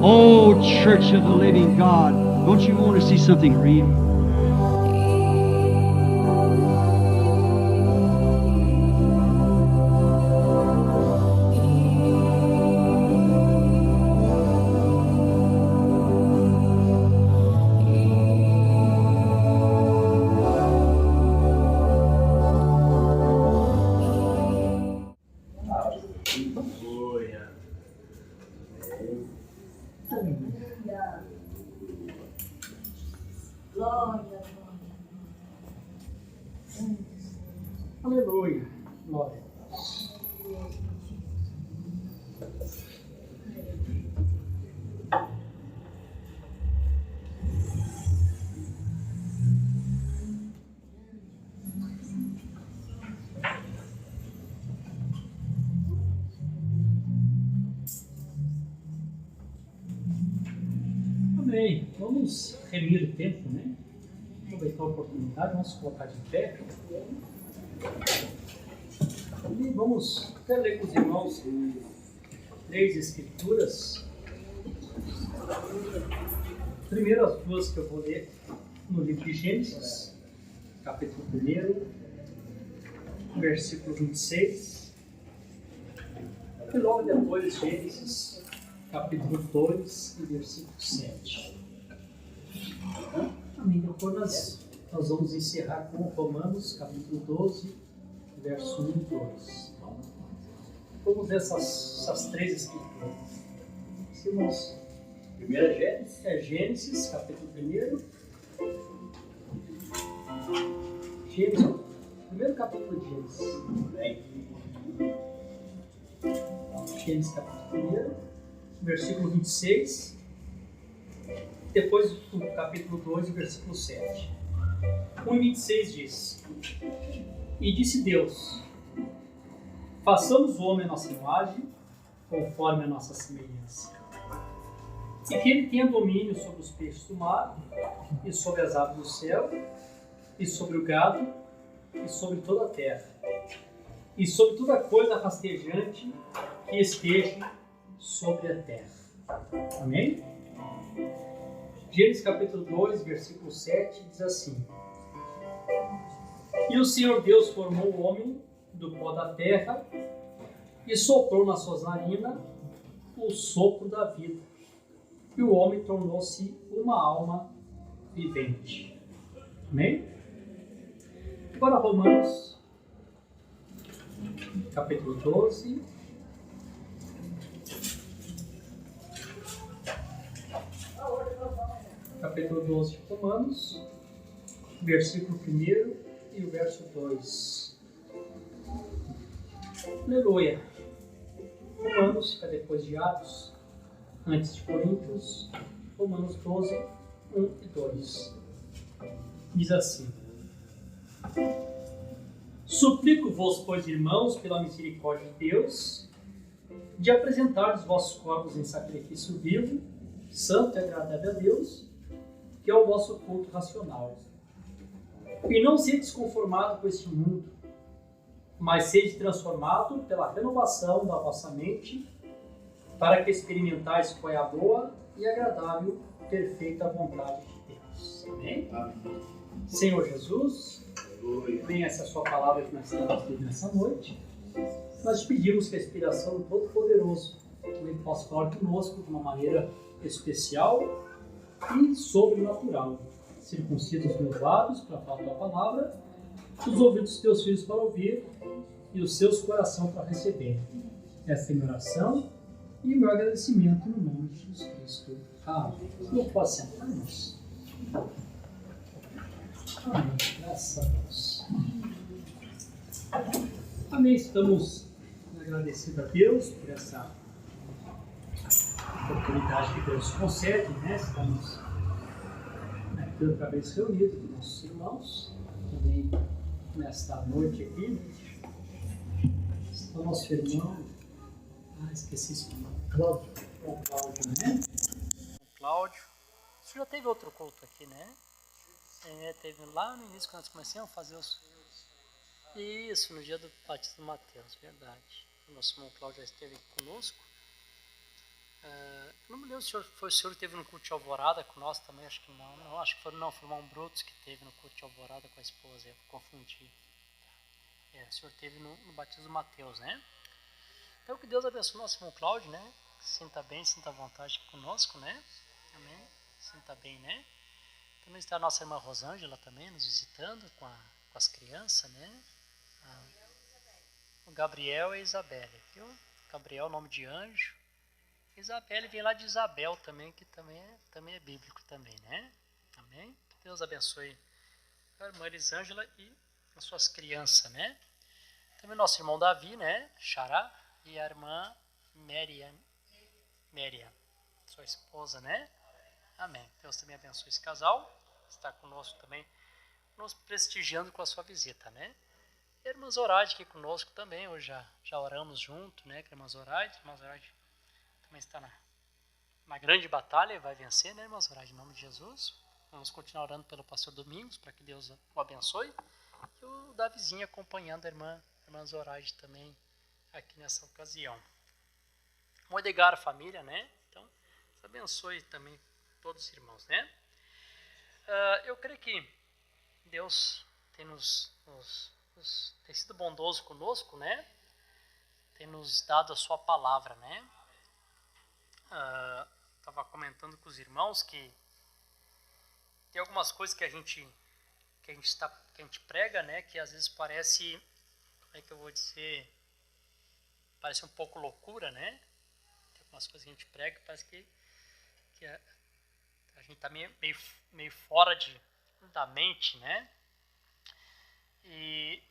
Oh, Church of the Living God, don't you want to see something real? Aleluia. Glória. Amém. Vamos remir o tempo, né? Aproveitar a oportunidade, vamos colocar de pé. E vamos até ler com os irmãos 3 escrituras. Primeiro as duas que eu vou ler no livro de Gênesis, capítulo 1, versículo 26. E logo depois Gênesis, capítulo 2 e versículo 7. Amém. Depois nós vamos encerrar com Romanos, capítulo 12, verso 1 e 2. Vamos ver essas 3 escrituras. Irmãos, Primeira Gênesis. Gênesis, capítulo 1. Gênesis, primeiro capítulo de Gênesis. Gênesis, capítulo 1, versículo 26. Depois do capítulo 2, versículo 7. 1:26 diz: E disse Deus: façamos o homem à nossa imagem, conforme a nossa semelhança, e que ele tenha domínio sobre os peixes do mar, e sobre as aves do céu, e sobre o gado, e sobre toda a terra, e sobre toda coisa rastejante que esteja sobre a terra. Amém? Gênesis capítulo 2, versículo 7 diz assim: E o Senhor Deus formou o homem do pó da terra e soprou nas suas narinas o sopro da vida, e o homem tornou-se uma alma vivente. Amém? Agora Romanos capítulo 12. Capítulo 12 de Romanos, versículo 1 e o verso 2. Aleluia. Romanos fica depois de Atos, antes de Coríntios. Romanos 12, 1 e 2. Diz assim: Suplico-vos, pois, irmãos, pela misericórdia de Deus, de apresentar os vossos corpos em sacrifício vivo, santo e agradável a Deus, que é o vosso culto racional. E não sedes conformado com este mundo, mas sede transformado pela renovação da vossa mente, para que experimentais qual é a boa e agradável, perfeita vontade de Deus. Amém? Amém. Senhor Jesus, venha essa sua palavra que nós estamos aqui nessa noite. Nós te pedimos que a inspiração do Todo-Poderoso também possa falar conosco de uma maneira especial e sobrenatural. Circuncida os meus lábios para falar a tua palavra, os ouvidos dos teus filhos para ouvir e os seus corações para receber. Esta é a minha oração e o meu agradecimento no nome de Jesus Cristo. Amém. Não pode sentar-nos. Amém. Graças a Deus. Amém. Estamos agradecidos a Deus por essa oportunidade que Deus concede, né? Estamos aqui outra vez reunidos com nossos irmãos, também nesta noite aqui. Está o nosso irmão, esqueci esse nome, Cláudio. O Cláudio, né? O Cláudio. Isso já teve outro culto aqui, né? Teve lá no início, quando nós começamos a fazer os... Isso, no dia do batismo do Mateus, verdade. O nosso irmão Cláudio já esteve conosco. Eu não me lembro o senhor esteve no culto de Alvorada com nós também? Acho que não, acho que foi o irmão Brutus que esteve no culto de Alvorada com a esposa, eu confundi. O senhor esteve no batismo do Mateus, né? Então que Deus abençoe o nosso irmão Cláudio, né? Sinta bem, sinta à vontade conosco, né? Amém? Sinta bem, né? Também está a nossa irmã Rosângela também nos visitando com as crianças, né? O Gabriel e a Isabelle, viu? Gabriel, nome de anjo. Isabelle vem lá de Isabel também, que também é bíblico também, né? Amém? Que Deus abençoe a irmã Elisângela e as suas crianças, né? Também nosso irmão Davi, né? Xará, e a irmã Miriam, sua esposa, né? Amém. Deus também abençoe esse casal, está conosco também, nos prestigiando com a sua visita, né? E a irmã Zoraide aqui conosco também, hoje já oramos junto, né? Com a irmã Zoraide também está na grande batalha e vai vencer, né, irmã Zoraide, em nome de Jesus. Vamos continuar orando pelo pastor Domingos, para que Deus o abençoe. E o Davizinho acompanhando a irmã Zoraide também aqui nessa ocasião. O Edgar, a família, né? Então, Deus abençoe também todos os irmãos, né? Eu creio que Deus tem tem sido bondoso conosco, né? Tem nos dado a sua palavra, né? Estava comentando com os irmãos que tem algumas coisas que a gente prega, né? Que às vezes parece, como é que eu vou dizer, parece um pouco loucura, né? Tem algumas coisas que a gente prega que parece que a gente está meio fora da mente, né? E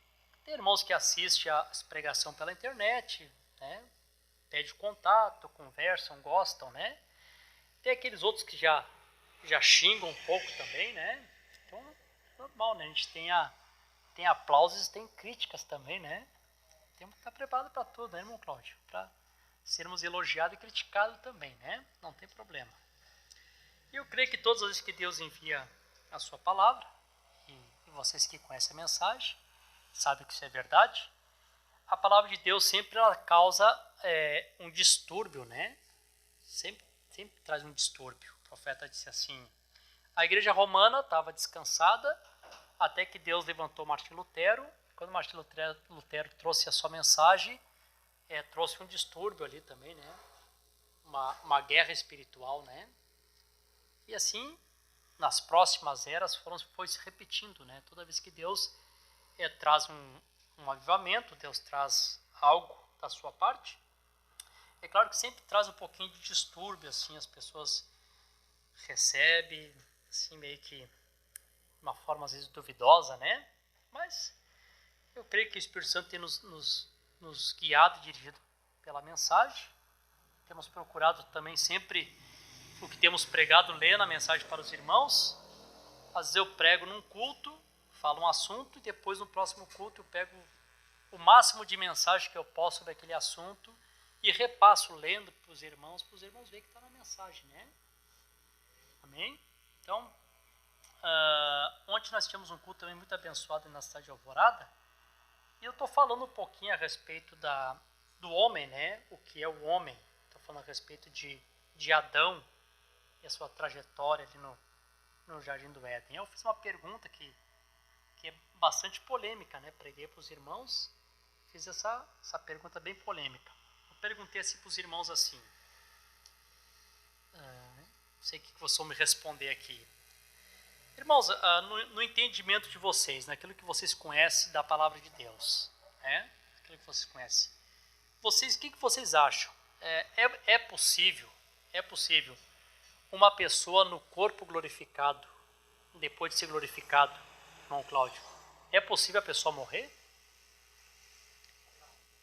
tem irmãos que assistem a pregação pela internet, né? Pede contato, conversam, gostam, né? Tem aqueles outros que já xingam um pouco também, né? Então, normal, né? A gente tem aplausos e tem críticas também, né? Temos que estar preparado para tudo, né, irmão Cláudio? Para sermos elogiados e criticados também, né? Não tem problema. E eu creio que todas as vezes que Deus envia a sua palavra, e vocês que conhecem a mensagem, sabem que isso é verdade, a palavra de Deus sempre ela causa um distúrbio, né? Sempre traz um distúrbio. O profeta disse assim, a igreja romana estava descansada até que Deus levantou Martinho Lutero. Quando Martinho Lutero trouxe a sua mensagem, trouxe um distúrbio ali também, né? Uma guerra espiritual, né? E assim, nas próximas eras foi se repetindo, né? Toda vez que Deus traz um avivamento, Deus traz algo da sua parte, é claro que sempre traz um pouquinho de distúrbio, assim, as pessoas recebem, assim, meio que de uma forma às vezes duvidosa, né? Mas eu creio que o Espírito Santo tem nos guiado e dirigido pela mensagem. Temos procurado também sempre o que temos pregado, ler na mensagem para os irmãos. Às vezes eu prego num culto, falo um assunto e depois no próximo culto eu pego o máximo de mensagem que eu posso sobre aquele assunto e repasso lendo para os irmãos verem que está na mensagem, né? Amém? Então, ontem nós tivemos um culto também muito abençoado na cidade de Alvorada e eu estou falando um pouquinho a respeito do homem, né? O que é o homem? Estou falando a respeito de Adão e a sua trajetória ali no Jardim do Éden. Eu fiz uma pergunta que é bastante polêmica, né? Preguei para os irmãos, fiz essa pergunta bem polêmica. Eu perguntei assim para os irmãos assim, não sei o que vocês vão me responder aqui. Irmãos, no entendimento de vocês, naquilo que vocês conhecem da palavra de Deus, né? Aquilo que vocês conhecem, o que vocês acham? É possível uma pessoa no corpo glorificado, depois de ser glorificado, irmão Cláudio, é possível a pessoa morrer?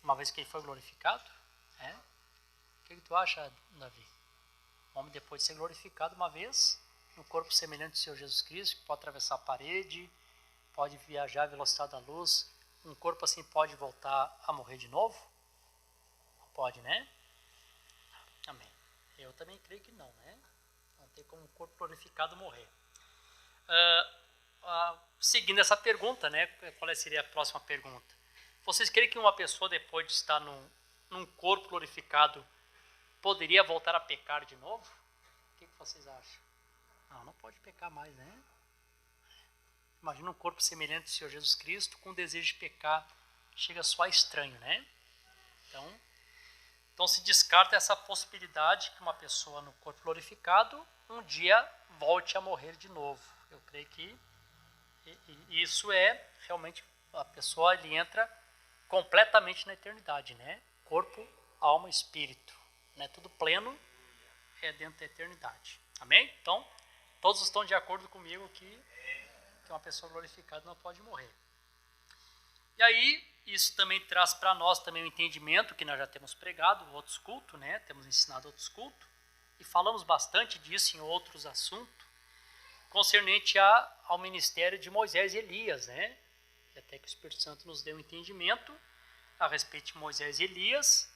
Uma vez que ele foi glorificado? O que tu acha, Davi? O homem depois de ser glorificado uma vez, no corpo semelhante ao Senhor Jesus Cristo, que pode atravessar a parede, pode viajar à velocidade da luz, um corpo assim pode voltar a morrer de novo? Não pode, né? Amém. Eu também creio que não, né? Não tem como um corpo glorificado morrer. Seguindo essa pergunta, né? Qual seria a próxima pergunta? Vocês creem que uma pessoa depois de estar num corpo glorificado poderia voltar a pecar de novo? que vocês acham? Não pode pecar mais, né? Imagina um corpo semelhante ao Senhor Jesus Cristo com o desejo de pecar. Chega só a estranho, né? Então se descarta essa possibilidade que uma pessoa no corpo glorificado um dia volte a morrer de novo. Eu creio que isso é realmente, a pessoa ele entra completamente na eternidade, né? Corpo, alma e espírito, né? Tudo pleno é dentro da eternidade. Amém? Então, todos estão de acordo comigo que uma pessoa glorificada não pode morrer. E aí, isso também traz para nós também o entendimento que nós já temos pregado em outros cultos, né? Temos ensinado outros cultos, e falamos bastante disso em outros assuntos, concernente ao ministério de Moisés e Elias, né? E até que o Espírito Santo nos deu um entendimento a respeito de Moisés e Elias.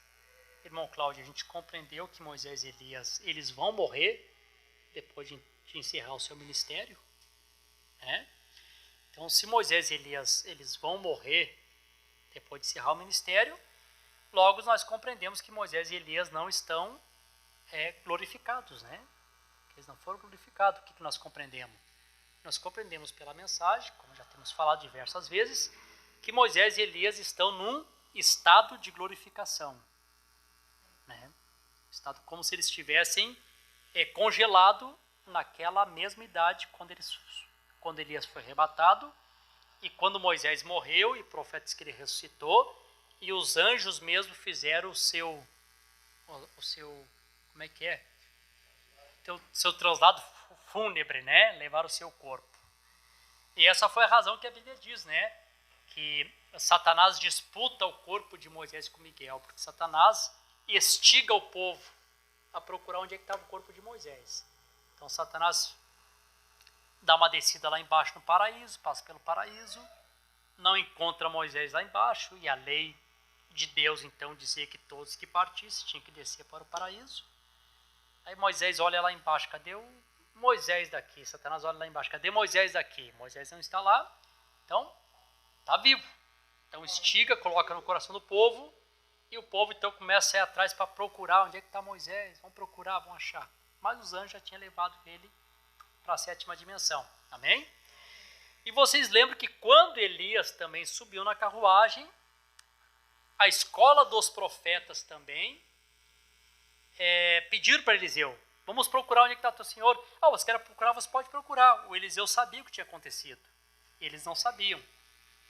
Irmão Cláudio, a gente compreendeu que Moisés e Elias, eles vão morrer depois de encerrar o seu ministério, né? Então, se Moisés e Elias, eles vão morrer depois de encerrar o ministério, logo nós compreendemos que Moisés e Elias não estão glorificados, né? Eles não foram glorificados. O que nós compreendemos? Nós compreendemos pela mensagem, como já temos falado diversas vezes, que Moisés e Elias estão num estado de glorificação, né? Estado como se eles estivessem congelado naquela mesma idade quando Elias foi arrebatado e quando Moisés morreu e o profeta diz que ele ressuscitou e os anjos mesmo fizeram o seu como é que é? Seu traslado fúnebre, né? Levaram o seu corpo. E essa foi a razão que a Bíblia diz, né? Que Satanás disputa o corpo de Moisés com Miguel, porque Satanás estiga o povo a procurar onde é que estava o corpo de Moisés. Então Satanás dá uma descida lá embaixo no paraíso, passa pelo paraíso, não encontra Moisés lá embaixo, e a lei de Deus então dizia que todos que partissem tinham que descer para o paraíso. Aí Moisés olha lá embaixo, cadê o Moisés daqui? Satanás olha lá embaixo, cadê Moisés daqui? Moisés não está lá, então está vivo. Então estiga, coloca no coração do povo, e o povo então começa a ir atrás para procurar onde é que está Moisés, vão procurar, vão achar. Mas os anjos já tinham levado ele para a 7ª dimensão, amém? E vocês lembram que quando Elias também subiu na carruagem, a escola dos profetas também pediram para Eliseu, vamos procurar onde é que está o teu senhor. Você quer procurar, você pode procurar. O Eliseu sabia o que tinha acontecido, eles não sabiam.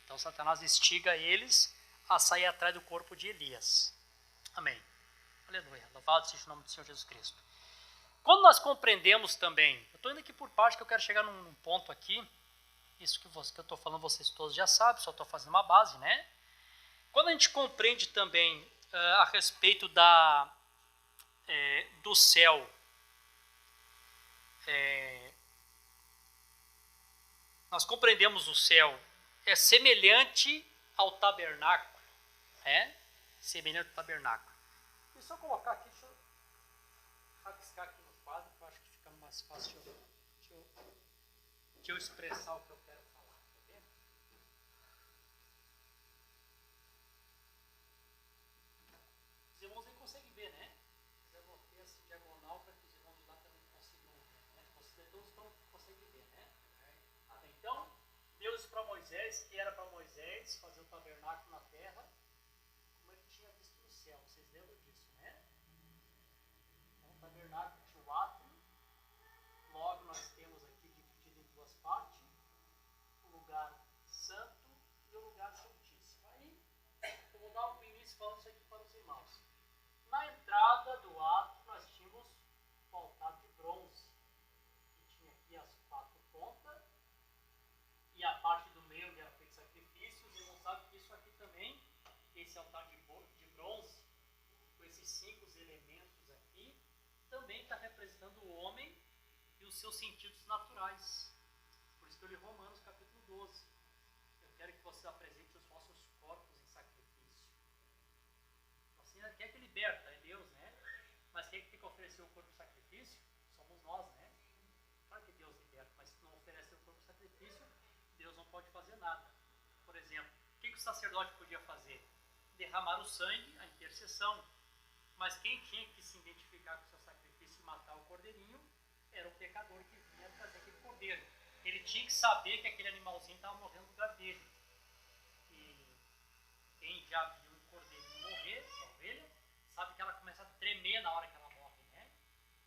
Então Satanás instiga eles a sair atrás do corpo de Elias. Amém. Aleluia. Louvado seja o nome do Senhor Jesus Cristo. Quando nós compreendemos também, eu estou indo aqui por parte que eu quero chegar num ponto aqui, isso que eu estou falando vocês todos já sabem, só estou fazendo uma base, né? Quando a gente compreende também a respeito do céu, nós compreendemos o céu é semelhante ao tabernáculo, semelhante ao tabernáculo. Deixa eu só colocar aqui, deixa eu rabiscar aqui no quadro, que eu acho que fica mais fácil de eu expressar o que eu quero falar. Tá vendo? Os irmãos aí conseguem ver, né? Eu vou ter essa diagonal para que os irmãos de lá também consigam ver, né? Todos conseguem ver, né? Então, Deus para Moisés, era para Moisés fazer o tabernáculo na terra, como ele tinha visto no céu. Vocês lembram disso, né? Então, o tabernáculo tinha o átrio, logo nós temos aqui dividido em duas partes, o lugar santo e o lugar santíssimo. Aí, eu vou dar um início falando isso aqui para os irmãos. Na entrada do átrio, nós tínhamos o altar de bronze, que tinha aqui as 4 pontas, e a parte do meio era feito sacrifício. Os irmãos sabem que isso aqui também, esse altar de bronze, com esses 5 elementos aqui, também está representando o homem e os seus sentidos naturais. Por isso que eu li Romanos capítulo 12. Eu quero que vocês apresentem os vossos corpos em sacrifício. Assim, quem é que liberta? É Deus, né? Mas quem é que tem que oferecer o corpo em sacrifício? Somos nós, né? Claro que Deus liberta, mas se não oferecer o corpo em sacrifício, Deus não pode fazer nada. Por exemplo, o que o sacerdote podia fazer? Derramar o sangue, a intercessão. Mas quem tinha que se identificar com o seu sacrifício e matar o cordeirinho mediador que vinha trazer aquele cordeiro. Ele tinha que saber que aquele animalzinho estava morrendo no lugar dele. E quem já viu um cordeiro morrer, uma ovelha, sabe que ela começa a tremer na hora que ela morre, né?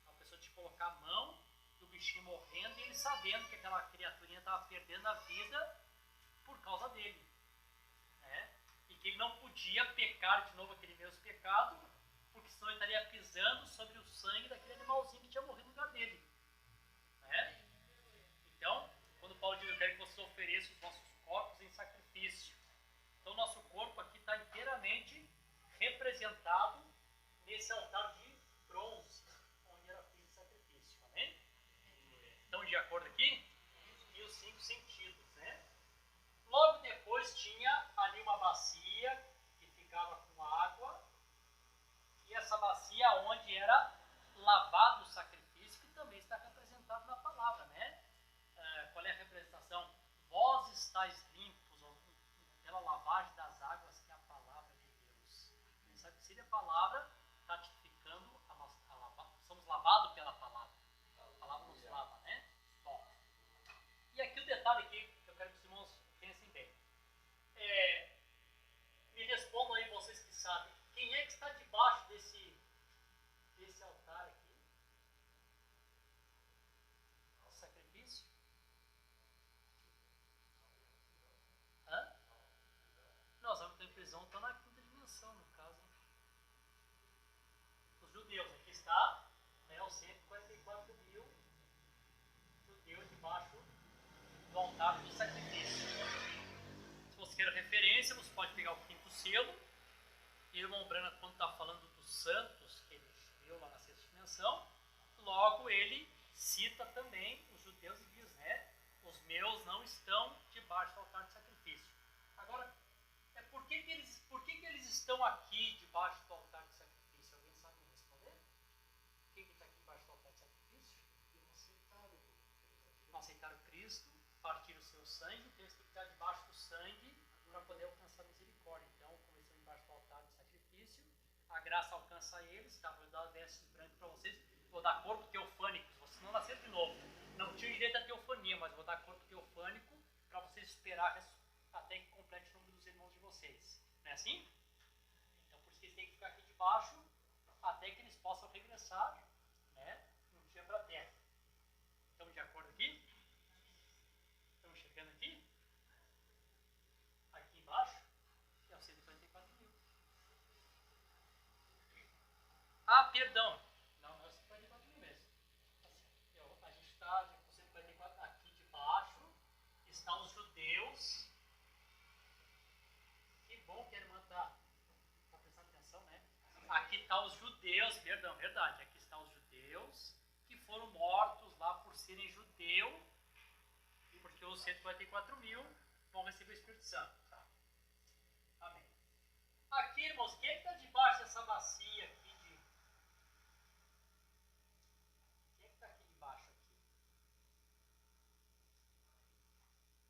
A pessoa tinha que colocar a mão, e o bichinho morrendo, e ele sabendo que aquela criaturinha estava perdendo a vida por causa dele. Né? E que ele não podia pecar de novo aquele mesmo pecado, porque senão ele estaria pisando sobre o sangue daquele animalzinho que tinha morrido no lugar dele. Né? Então, quando Paulo diz, eu quero que vocês ofereçam os vossos corpos em sacrifício. Então, nosso corpo aqui está inteiramente representado nesse altar de bronze, onde era feito o sacrifício. Amém? Então, de acordo aqui? E os 5 sentidos, né? Logo depois tinha ali uma bacia que ficava com água, e essa bacia onde era lavado o sacrifício, que também está representado na palavra, né? Qual é a representação? Vós estáis limpos pela lavagem das águas, que é a palavra de Deus. Quem sabe que se a palavra está tipificando somos lavados pela palavra. A palavra nos lava, né? Bom, e aqui o detalhe aqui, que eu quero que os irmãos pensem bem. Me respondam aí, vocês que sabem, quem é que está debaixo desse altar aqui? O sacrifício? Hã? Nós vamos ter prisão, estão na quinta dimensão, no caso. Os judeus, aqui está, os 144 mil judeus debaixo do altar do sacrifício. Se você quer referência, você pode pegar o quinto selo. E o irmão Branham, quando está falando dos santos que ele viu lá na sexta dimensão, logo ele cita também os judeus e diz, né? Os meus não estão debaixo do altar de sacrifício. Agora, por que eles estão aqui debaixo do altar de sacrifício? Alguém sabe me responder? Por que está aqui debaixo do altar de sacrifício? Não aceitaram Cristo, partiram o seu sangue, então eles têm que estar debaixo do sangue para poder alcançar a misericórdia. Então, como eles estão debaixo do altar de sacrifício, a graça alcança eles, tá? Vou dar vestes brancas para vocês, vou dar corpo teofânico, vocês não nasceram de novo. Não tinham direito à teofania, mas vou dar corpo teofânico para vocês esperar até que complete o número dos irmãos de vocês. Não é assim? Então, por isso que eles têm que ficar aqui debaixo até que eles possam regressar, né, um dia para a terra. Estamos de acordo aqui? Estamos chegando aqui? Aqui embaixo é os 144 mil. Ah, perdão. Não, é os 144 mil mesmo. A gente está com 144 aqui debaixo. Estão os judeus. Que bom que a irmã está prestando atenção, né? Aqui estão os judeus, perdão, verdade. Aqui estão os judeus que foram mortos lá por serem judeu, porque os 144 mil vão receber o Espírito Santo. Tá? Amém. Aqui, irmãos, quem é que está debaixo dessa bacia aqui? Quem é que está aqui debaixo?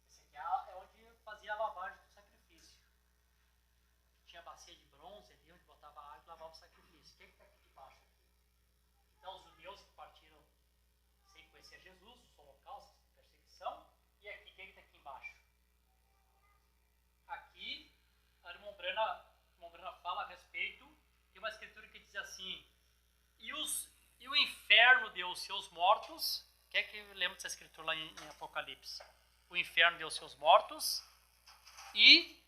Esse aqui é onde fazia a lavagem do sacrifício. Tinha a bacia de bronze ali, onde botava a água e lavava o sacrifício. Quem é que está aqui debaixo? Então, os judeus que partiram sem conhecer Jesus, os holocaustos, perseguição. E aqui, quem está aqui embaixo? Aqui, a irmã Brana fala a respeito, tem uma escritura que diz assim, e o inferno deu os seus mortos. Quem é que lembra dessa escritura lá em Apocalipse? O inferno deu os seus mortos e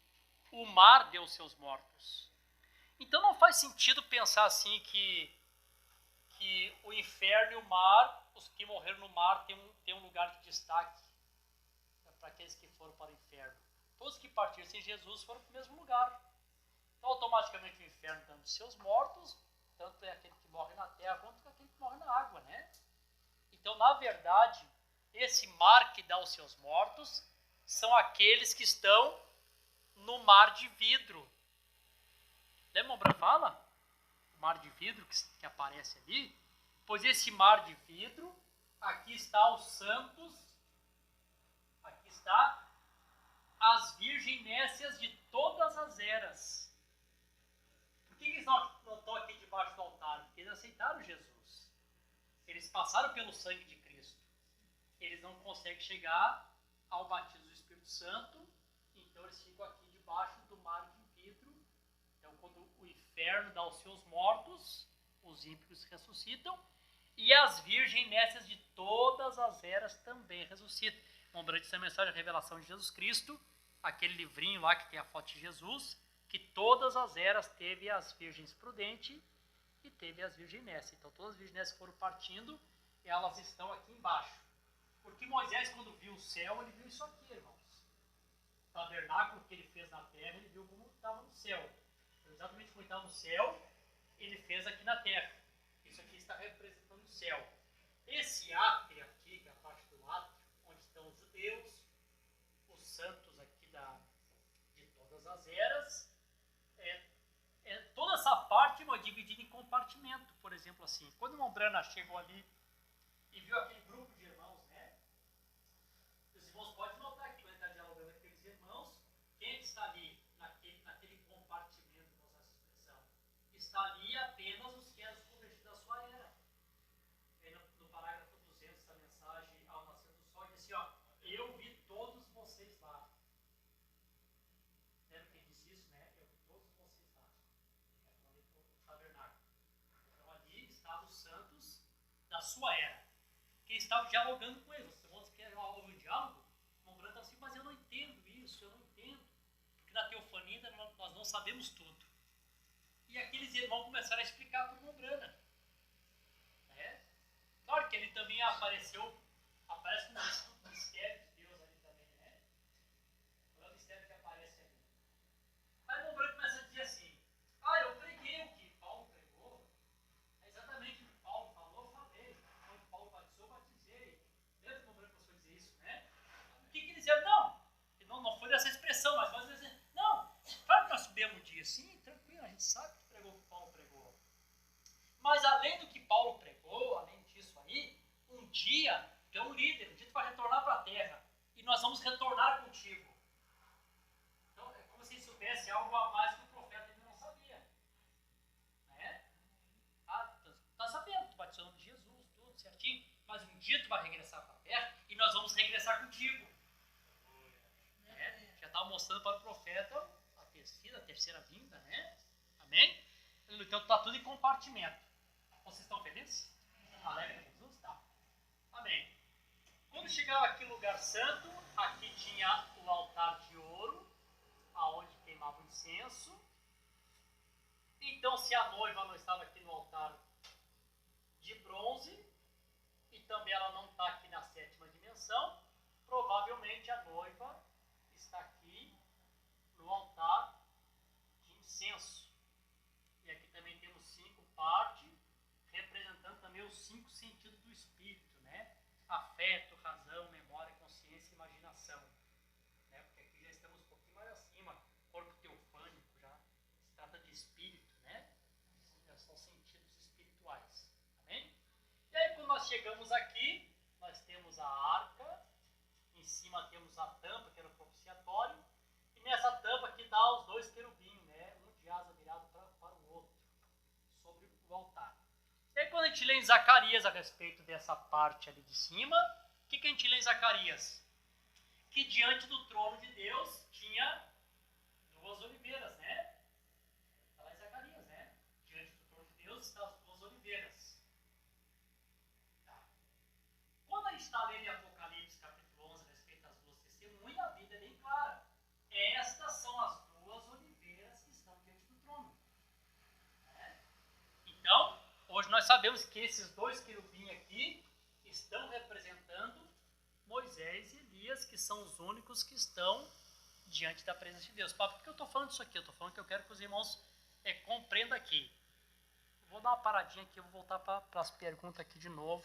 o mar deu os seus mortos. Então não faz sentido pensar assim que o inferno e o mar, os que morreram no mar, tem um lugar de destaque para aqueles que foram para o inferno. Todos que partiram sem Jesus foram para o mesmo lugar. Então automaticamente o inferno dando os seus mortos, tanto é aquele que morre na terra quanto aquele que morre na água, né? Então na verdade, esse mar que dá os seus mortos são aqueles que estão no mar de vidro. Lembra o fala? O mar de vidro que aparece ali. Pois esse mar de vidro, aqui está os santos, aqui está as virginécias de todas as eras. Por que eles não estão aqui debaixo do altar? Porque eles aceitaram Jesus. Eles passaram pelo sangue de Cristo. eles não conseguem chegar ao batismo do Espírito Santo, então eles ficam aqui debaixo do mar de vidro. Então, quando o inferno dá os seus mortos, os ímpios ressuscitam, e as virgens nessas de todas as eras também ressuscitam. Lembrando essa mensagem da revelação de Jesus Cristo, aquele livrinho lá que tem a foto de Jesus, que todas as eras teve as virgens prudentes e teve as virgens nessas. Então, todas as virgens nessas foram partindo, e elas estão aqui embaixo. Porque Moisés, quando viu o céu, ele viu isso aqui, irmãos. O tabernáculo que ele fez na terra, ele viu como estava no céu. Então, exatamente como estava no céu, ele fez aqui na terra. Isso aqui está representando o céu. Esse átrio aqui, que é a parte do átrio, onde estão os judeus, os santos aqui de todas as eras, toda essa parte é dividida em compartimento. Por exemplo, assim, quando o irmão Brana chegou ali e viu aquele grupo de irmãos, né? Os irmãos podem notar que quando ele está dialogando com aqueles irmãos, quem está ali naquele compartimento, vamos usar essa expressão, está ali apenas os que eram convertidos da sua era. No parágrafo 200 da mensagem ao nascer do sol, diz assim, ó, eu vi todos vocês lá. Lembra quem diz isso, né? Eu vi todos vocês lá. É falando do tabernáculo. Então ali estavam os santos da sua era, que estavam dialogando com eles. Você quer um diálogo? O irmão Branco está assim, mas eu não entendo isso, eu não entendo. Porque na teofania ainda nós não sabemos tudo. E aqueles irmãos começaram a explicar para o irmão Brana. Na hora que ele também aparece com um mistério de Deus ali também, né? Qual é o mistério que aparece ali? Aí o irmão Brana começa a dizer assim, eu preguei o que Paulo pregou. É exatamente o que Paulo falou, eu falei. Quando Paulo batizou, batizei. Lembra que o irmão Brana começou a dizer isso, né? O que ele dizia? Não foi dessa expressão, mas nós dizemos, não, claro que nós subimos um dia, sim, tranquilo, a gente sabe que pregou o que Paulo pregou. Mas além do que Paulo pregou, além disso aí, um dia tem um líder, um dia tu vai retornar para a terra, e nós vamos retornar contigo. Então é como se soubesse algo a mais que o profeta ainda não sabia. Né? Tá sabendo, tu batizou no nome de Jesus, tudo certinho, mas um dia tu vai regressar para a terra, e nós vamos regressar contigo. Já estava mostrando para o profeta a terceira vinda, né? Amém? Então está tudo em compartimento. Vocês estão felizes? Alegre com Jesus? Tá. Amém. Quando chegava aqui no lugar santo, aqui tinha o altar de ouro, aonde queimava o incenso. Então, se a noiva não estava aqui no altar de bronze, e também ela não está aqui na sétima dimensão, provavelmente a noiva está aqui no altar de incenso. E aqui também temos 5 partes, representando também os 5 sentidos do espírito, né? Afeto, razão, memória, consciência e imaginação. Né? Porque aqui já estamos um pouquinho mais acima, corpo teofânico, já se trata de espírito, né? São sentidos espirituais. Amém? E aí quando nós chegamos aqui, nós temos a arca, em cima temos a tampa, que era o propiciatório, e nessa tampa aqui dá os 2 querubins, né? Um de asa virado para o outro, sobre o altar. E aí quando a gente lê em Zacarias a respeito dessa parte ali de cima, o que a gente lê em Zacarias? Que diante do trono de Deus tinha 2 oliveiras, né? Está lá em Zacarias, né? Diante do trono de Deus estão as 2 oliveiras. Tá. Quando a gente está lendo em Apocalipse capítulo 11 a respeito das 2 testemunhas, a Bíblia é bem clara. Estas são as 2 oliveiras que estão diante do trono. Né? Então, hoje nós sabemos que esses 2 querubins aqui estão representando Moisés e Elias, que são os únicos que estão diante da presença de Deus. Por que eu estou falando isso aqui? Eu estou falando que eu quero que os irmãos compreendam aqui. Vou dar uma paradinha aqui, vou voltar para as perguntas aqui de novo.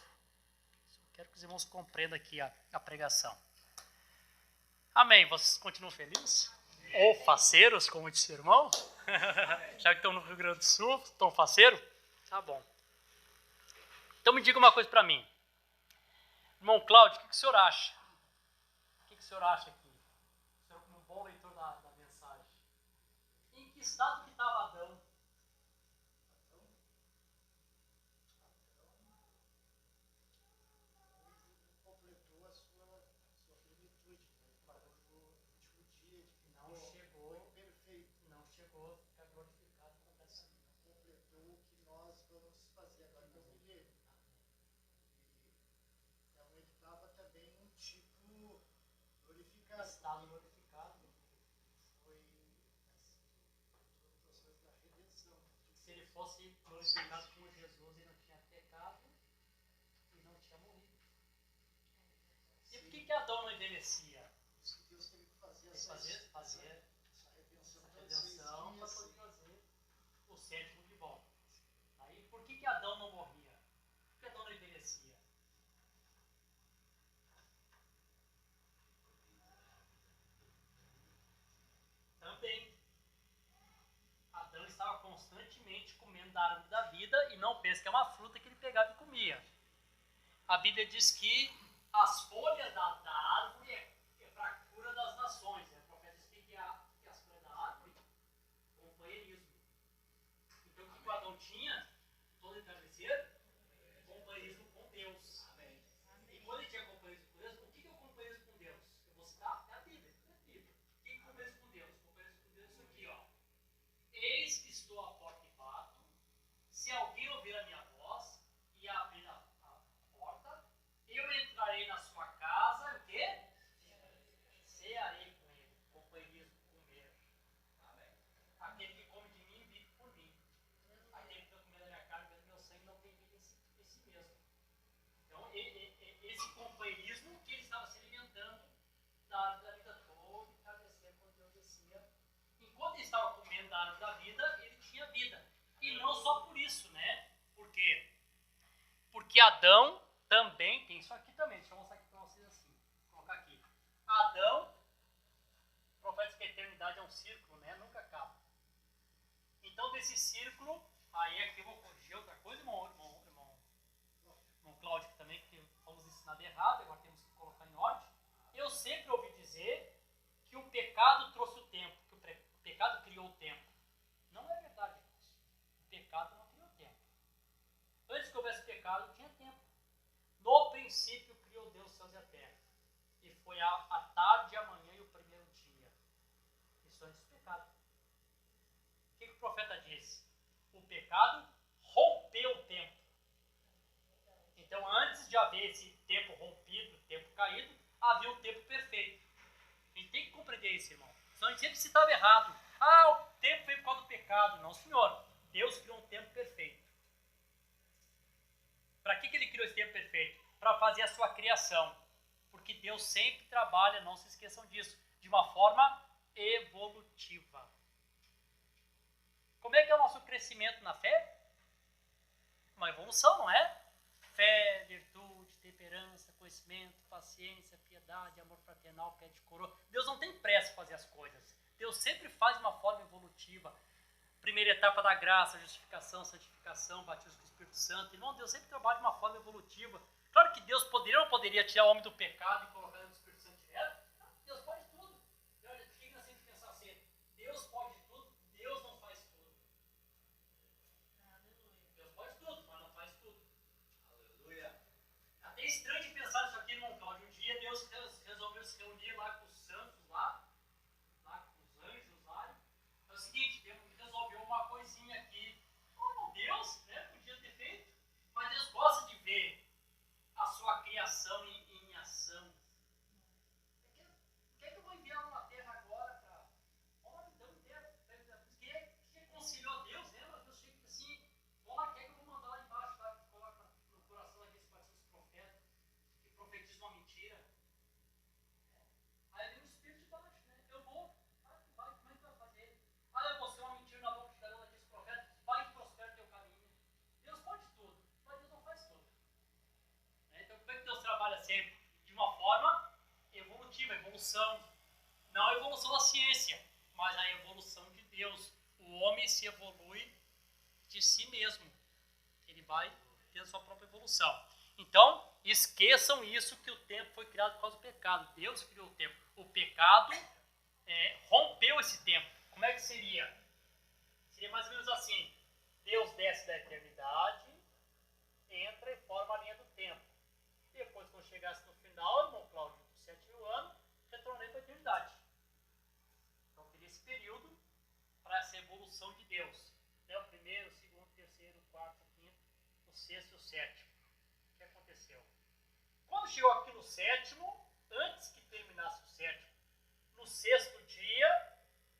Eu quero que os irmãos compreendam aqui a pregação. Amém. Vocês continuam felizes? Ou faceiros, como disse o irmão? Já que estão no Rio Grande do Sul, estão faceiros? Tá bom. Então me diga uma coisa para mim. Irmão Cláudio, o que o senhor acha? O que o senhor acha aqui? O senhor como um bom leitor da mensagem. Em que estado que estava Adão? Completou a estado glorificado foi o processo da redenção. Se ele fosse glorificado como Jesus, ele não tinha pecado e não tinha morrido. E por que Adão não envelhecia? Isso que Deus teve que fazer Fazer essa redenção para poder trazer o sétimo de volta. Aí, por que Adão não morria? Por que Adão não envelhecia? Também, Adão estava constantemente comendo da árvore da vida e não pensa que é uma fruta que ele pegava e comia. A Bíblia diz que as folhas da árvore é para a cura das nações. O profeta diz que as folhas da árvore é companheirismo. Então, o que o Adão tinha, todo entardecer, companheirismo com Deus. Amém. E quando ele tinha companheirismo com Deus, o que é o companheirismo com Deus? Eu vou citar a Bíblia. O que é companheirismo com Deus? Companheirismo com Deus é isso aqui, ó. Eis que estou à porta e bato. Se alguém ouvir a minha voz e abrir a porta, eu entrarei na sua casa, o quê? Cearei com ele. Companheirismo, comer. Amém. Aquele que come de mim, vive por mim. Aquele que não comer da minha carne, bebe do meu sangue, não tem vida em si mesmo. Então, esse companheirismo que ele estava se alimentando da árvore da vida toda, entardecer quando Deus descia. Enquanto ele estava comendo da árvore da vida, ele tinha vida. E não só por isso, né? Por quê? Porque Adão também tem isso aqui também. Deixa eu mostrar aqui para vocês assim. Vou colocar aqui. Adão, o profeta diz que a eternidade é um círculo, né? Nunca acaba. Então, desse círculo, aí aqui eu vou corrigir outra coisa, irmão Cláudio, que também que fomos ensinado errado, agora temos que colocar em ordem. Eu sempre ouvi dizer que o pecado trouxe o tempo, que o pecado criou o tempo. Não é verdade isso. O pecado não criou o tempo. Antes que houvesse pecado, tinha tempo. No princípio criou Deus os céus e a terra. E foi a tarde, a manhã e o primeiro dia. Isso antes do pecado. O que o profeta disse? O pecado rompeu o tempo. Então, antes de haver esse tempo rompido, tempo caído, havia um tempo perfeito. A gente tem que compreender isso, irmão. Senão a gente sempre citava errado. O tempo veio por causa do pecado. Não, senhor. Deus criou um tempo perfeito. Para que ele criou esse tempo perfeito? Para fazer a sua criação. Porque Deus sempre trabalha, não se esqueçam disso, de uma forma evolutiva. Como é que é o nosso crescimento na fé? Uma evolução, não é? Fé, virtude, temperança, conhecimento, paciência, piedade, amor fraternal, pé de coroa. Deus não tem pressa em fazer as coisas. Deus sempre faz de uma forma evolutiva. Primeira etapa da graça, justificação, santificação, batismo com o Espírito Santo. Irmão, Deus sempre trabalha de uma forma evolutiva. Claro que Deus poderia ou não poderia tirar o homem do pecado e colocar no Espírito Santo direto? Não, Deus pode tudo. Olha, por que nós temos que pensar assim? Deus pode tudo, Deus não faz tudo. Deus pode tudo, mas não faz tudo. Aleluia. Até estranho de pensar nisso aqui, irmão Cláudio. Um dia Deus resolveu se reunir lá com os santos, lá com os anjos lá. É o seguinte, Deus resolveu uma coisinha aqui. Deus, né, podia ter feito, mas Deus gosta de ver a sua criação em ação. O que é que eu vou enviar uma terra agora para... Olha, então, que reconciliou Deus, né? Mas Deus fica assim, olha, quer que eu vou mandar lá embaixo, lá, que coloca no coração daqueles que parecem os profetas, que profetizam uma mentira. Aí vem o espírito de baixo, né? Eu vou, vai, como é que vai fazer? Eu vou ser uma mentira na boca de cada um daqueles profetas, vai que prospera teu caminho. Deus pode tudo, mas Deus não faz tudo. Então, como é que Deus trabalha sempre? De uma forma evolutiva, evolução. Não a evolução da ciência, mas a evolução de Deus. O homem se evolui de si mesmo. Ele vai tendo sua própria evolução. Então, esqueçam isso, que o tempo foi criado por causa do pecado. Deus criou o tempo. O pecado rompeu esse tempo. Como é que seria? Seria mais ou menos assim. Deus desce da eternidade, entra e forma a linha do tempo. Depois, quando chegasse no final, irmão Cláudio, 7.000 anos, retornei para a eternidade. Então, teria esse período para essa evolução de Deus. O primeiro, o segundo, o terceiro, o quarto, o quinto, o sexto e o sétimo. O que aconteceu? Quando chegou aqui no sétimo, antes que terminasse o sétimo, sexto dia,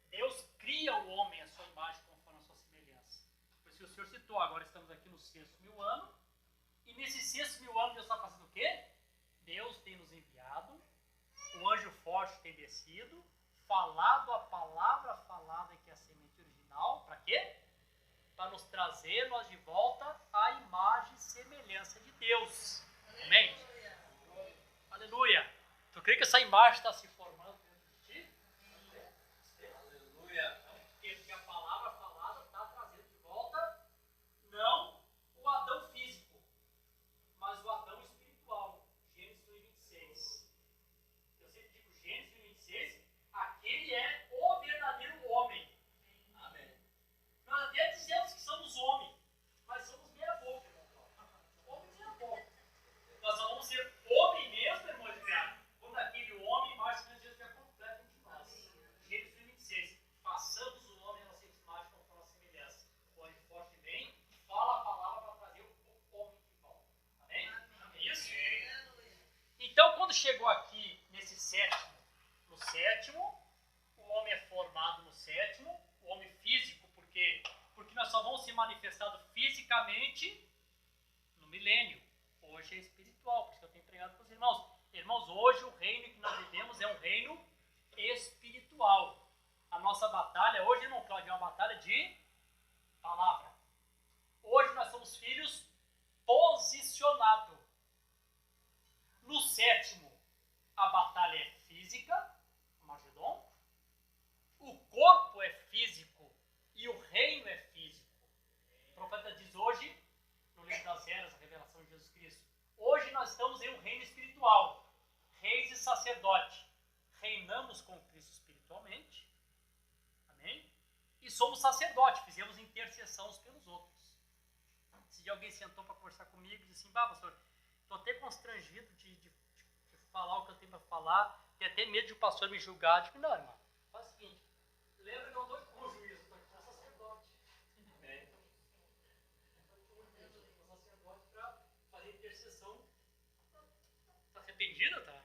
Deus cria o homem à sua imagem, conforme a sua semelhança. Por isso que o Senhor citou, agora estamos aqui no sexto 1000 ano, e nesses 6.000 anos Deus está fazendo o quê? Deus tem nos enviado, o anjo forte tem descido, falado a palavra falada, que é a semente original, para quê? Para nos trazer nós de volta à imagem e semelhança de Deus. Amém? Aleluia! Tu crê que essa imagem está se formando dentro de ti? Aleluia! Porque a palavra falada está trazendo de volta, não o Adão físico, mas o Adão espiritual. Gênesis 1:26. Eu sempre digo Gênesis 1:26, aquele é o verdadeiro homem. Amém. Nós até dizemos que somos homem, mas somos meia boca, irmão. Homem meia boca. Nós só vamos ser homem mesmo, irmão de Criado, quando aquele homem mais ou menos estiver completo de nós. Gênesis 1:26. Façamos o homem a nossa imagem conforme a semelhança. O anjo forte vem, fala a palavra para trazer o homem de volta. Amém? É isso? Então, quando chegou aqui nesse sétimo, no sétimo, o homem é formado no sétimo, o homem físico, porque nós só vamos ser manifestados fisicamente no milênio. Hoje é espiritual, por isso que eu tenho pregado para os irmãos. Irmãos, hoje o reino que nós vivemos é um reino espiritual. A nossa batalha, hoje, irmão Cláudio, é uma batalha de palavra. Hoje nós somos filhos posicionados. No sétimo, a batalha é física, Magedon. O corpo é físico e o reino é físico. O profeta diz hoje, no livro das Eras, a revelação de Jesus Cristo, hoje nós estamos em um reino espiritual, reis e sacerdote. Reinamos com Cristo espiritualmente, amém? E somos sacerdote, fizemos intercessão uns pelos outros. Esse dia alguém sentou para conversar comigo e disse assim, pastor, estou até constrangido de falar o que eu tenho para falar, tenho até medo de o pastor me julgar. Eu digo, não, irmão, faz o seguinte, lembra que eu não estou com o juízo, estou aqui com o sacerdote. Sacerdote para fazer intercessão. Está arrependida? Tá?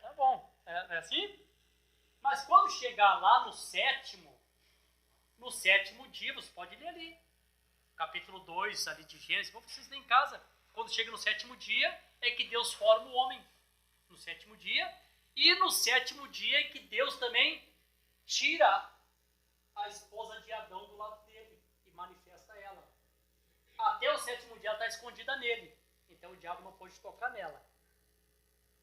Tá bom. É assim? Mas quando chegar lá no sétimo dia, você pode ler ali, capítulo 2 ali de Gênesis, vou vocês lerem em casa. Quando chega no sétimo dia, é que Deus forma o homem. No sétimo dia. E no sétimo dia é que Deus também tira a esposa de Adão do lado dele e manifesta ela. Até o sétimo dia ela está escondida nele. Então o diabo não pode tocar nela.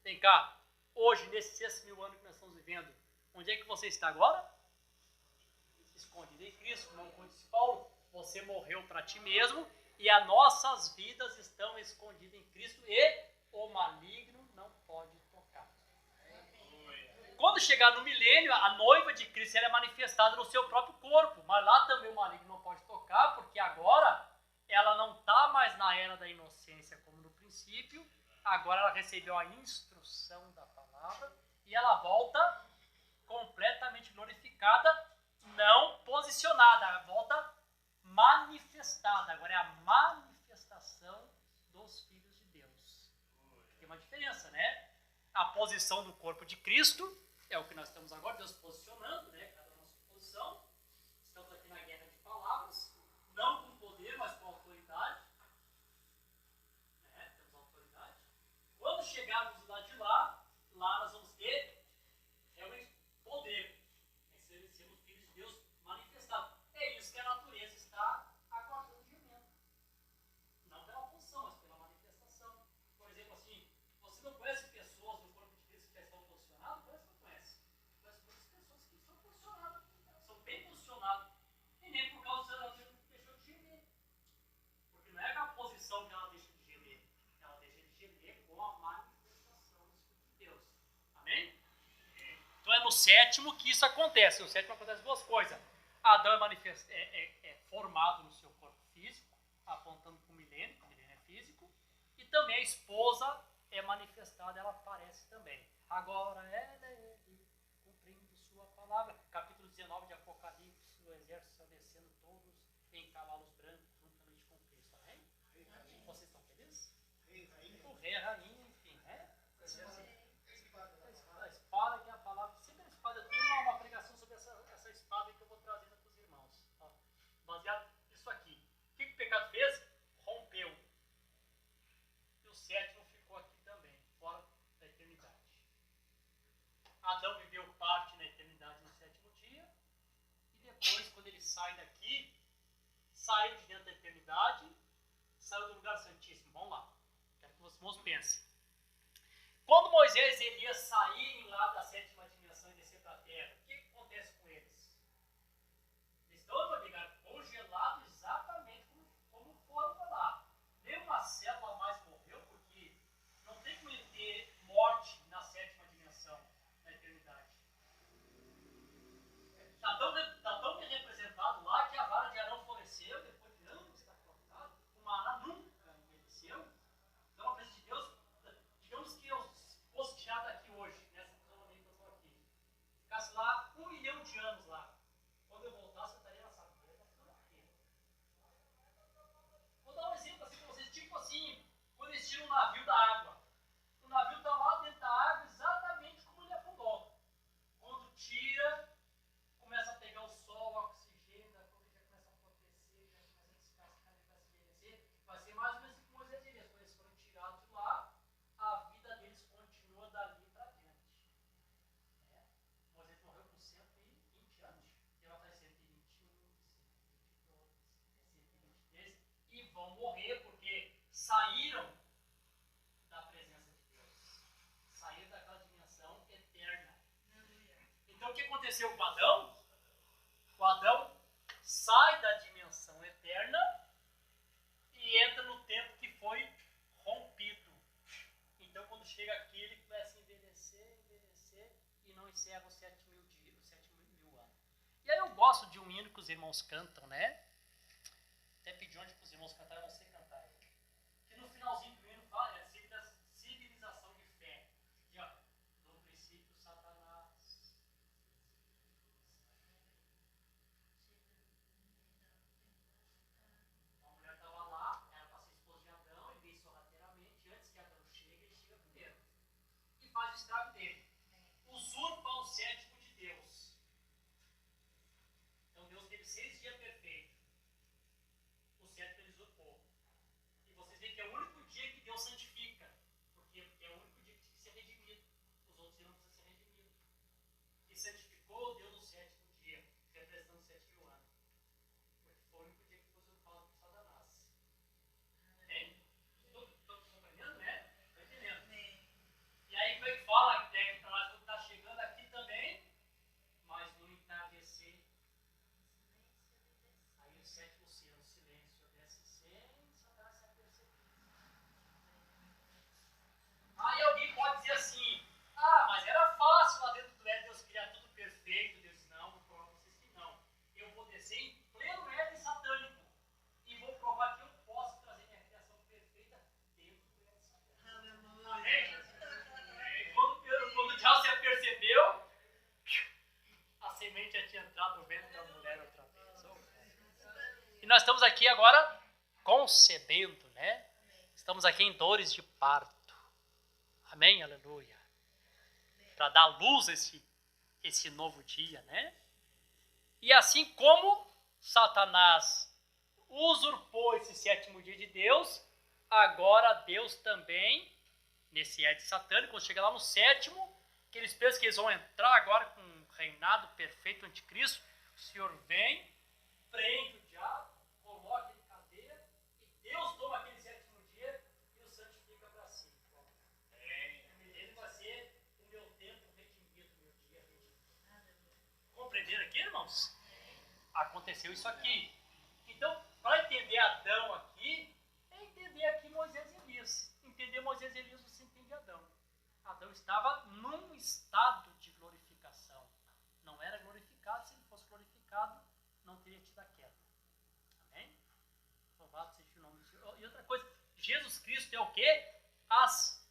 Vem cá. Hoje, nesses 6.000 anos que nós estamos vivendo, onde é que você está agora? Escondido em Cristo. Não, como disse Paulo, você morreu para ti mesmo e as nossas vidas estão escondidas em Cristo e o maligno não pode tocar. Quando chegar no milênio, a noiva de Cristo ela é manifestada no seu próprio corpo, mas lá também o maligno não pode tocar, porque agora ela não está mais na era da inocência como no princípio, agora ela recebeu a instrução da palavra e ela volta completamente glorificada, não posicionada, ela volta manifestada, agora é a manifestação dos filhos de Deus. Tem uma diferença, né? A posição do corpo de Cristo é o que nós estamos agora, Deus posicionando, né? Cada nossa posição. Estamos aqui na guerra de palavras, não com poder, mas com autoridade. Né? Temos autoridade. Quando chegarmos lá de lá nós vamos ter realmente poder. Sermos filhos de Deus manifestados. É isso que a natureza está aguardando de momento. Não pela função, mas pela manifestação. Por exemplo, assim, você não conhece pessoas no corpo de Cristo que já estão posicionadas? Parece que não conhece. Conhece muitas pessoas que estão posicionadas, são bem posicionadas. E nem por causa da natureza deixou de gemer. Porque não é aquela posição que ela deixa de gemer. Ela deixa de gemer com a manifestação do Espírito de Deus. Amém? Então é no sétimo que isso acontece. No sétimo acontece duas coisas. Adão é formado no seu corpo físico, apontando para o milênio, que o milênio é físico, e também a esposa é manifestada, ela aparece também. Agora ela é ele, cumprindo sua palavra. Capítulo 19 de Apocalipse, o exército está descendo todos em cavalos brancos, juntamente com Cristo. Amém? Vocês estão felizes? O rei, a rainha, enfim, né? A espada, que é a palavra, sempre a espada tem saem daqui, saíram de dentro da eternidade, saíram do lugar santíssimo. Vamos lá. Quero que vocês pensem. Quando Moisés e Elias saírem lá da sétima dimensão e descer para a terra, o que acontece com eles? Eles estão, vou ligar, congelados exatamente como foram para lá. Nenhuma célula mais morreu, porque não tem como ele ter morte na sétima dimensão, na eternidade. Está tão bem representado lá que a vara de Arão floresceu, depois de anos está cortado, o maná nunca envelheceu. Então a presença de Deus, digamos que eu fosse tirado daqui hoje, nessa cama que eu estou aqui, ficasse lá 1 milhão de anos lá. Quando eu voltasse, eu estaria na sabedoria da fronteira. Vou dar um exemplo assim para vocês, tipo assim, quando eles tiram um navio da água. O navio está lá dentro da água exatamente como ele afundou. Quando tira, começa a pegar o sol, o oxigênio, a coisa já começa a apodrecer, já começa a descascar, já começa a envelhecer. Vai ser mais ou menos como Moisés e Elias. Quando eles foram tirados de lá, a vida deles continua dali para diante. Moisés morreu com 120 anos. Ele vai fazer 121, 122, 123 e vão morrer porque saíram da presença de Deus. Saíram daquela dimensão eterna. Então o que aconteceu com Adão? O Adão sai da dimensão eterna e entra no tempo que foi rompido. Então quando chega aqui ele começa a envelhecer e não encerra os 7 mil dias, os 7 mil anos. E aí eu gosto de um hino que os irmãos cantam, né? Até pedi onde os irmãos cantaram, eu não sei cantar ele. Que no finalzinho do hino fala, civilização de fé. E ó, no princípio Satanás. A mulher estava lá, era para ser esposa de Adão, ele veio sorrateiramente, antes que Adão chegue, ele chega primeiro. E faz o estrago dele. Usurpa o sétimo de Deus. Então Deus teve 6 dias perfeitos. O sétimo ele usurpou. E vocês veem que é o único dia que Deus santifica. Porque é o único dia que tinha que ser redimido. Os outros dias não precisam ser redimidos. E santificou Deus no 7º dia, representando 7 mil anos. Porque foi o único dia que foi usurpado por Satanás. Estou compreendendo, né? Estou entendendo. E aí como é que fala até que para nós tudo está chegando aqui também, mas no entardecer. Aí o 7º selo, silêncio, desce sem Satanás se aperceber. Aí alguém pode dizer assim, mas era fácil lá dentro do Éden, Deus criar tudo perfeito. Deus disse, não, vou provar para vocês que não. Eu vou descer em pleno Éden satânico e vou provar que eu posso trazer minha criação perfeita dentro do Éden satânico. Amém? Quando o diabo se apercebeu, a semente já tinha entrado no ventre da mulher outra vez. E nós estamos aqui agora concebendo, né? Estamos aqui em dores de parto. Amém? Aleluia. Para dar luz a esse novo dia, né? E assim como Satanás usurpou esse 7º dia de Deus, agora Deus também, nesse Éden satânico, quando chega lá no 7º, que eles pensam que eles vão entrar agora com um reinado perfeito anticristo, o Senhor vem, prende o diabo, coloca ele em cadeia, e Deus toma aquele 7º dia e o santifica para si. Ele vai ser o meu tempo redimido, o meu dia redimido. Compreenderam aqui, irmãos? Aconteceu isso aqui. Então, para entender Adão aqui, é entender aqui Moisés e Elias. Entender Moisés e Elias, você entende Adão. Adão estava num estado de glorificação. Não era glorificado, se ele fosse glorificado, não teria tido a queda. Amém? Louvado seja o nome do Senhor. E outra coisa, Jesus Cristo é o quê? As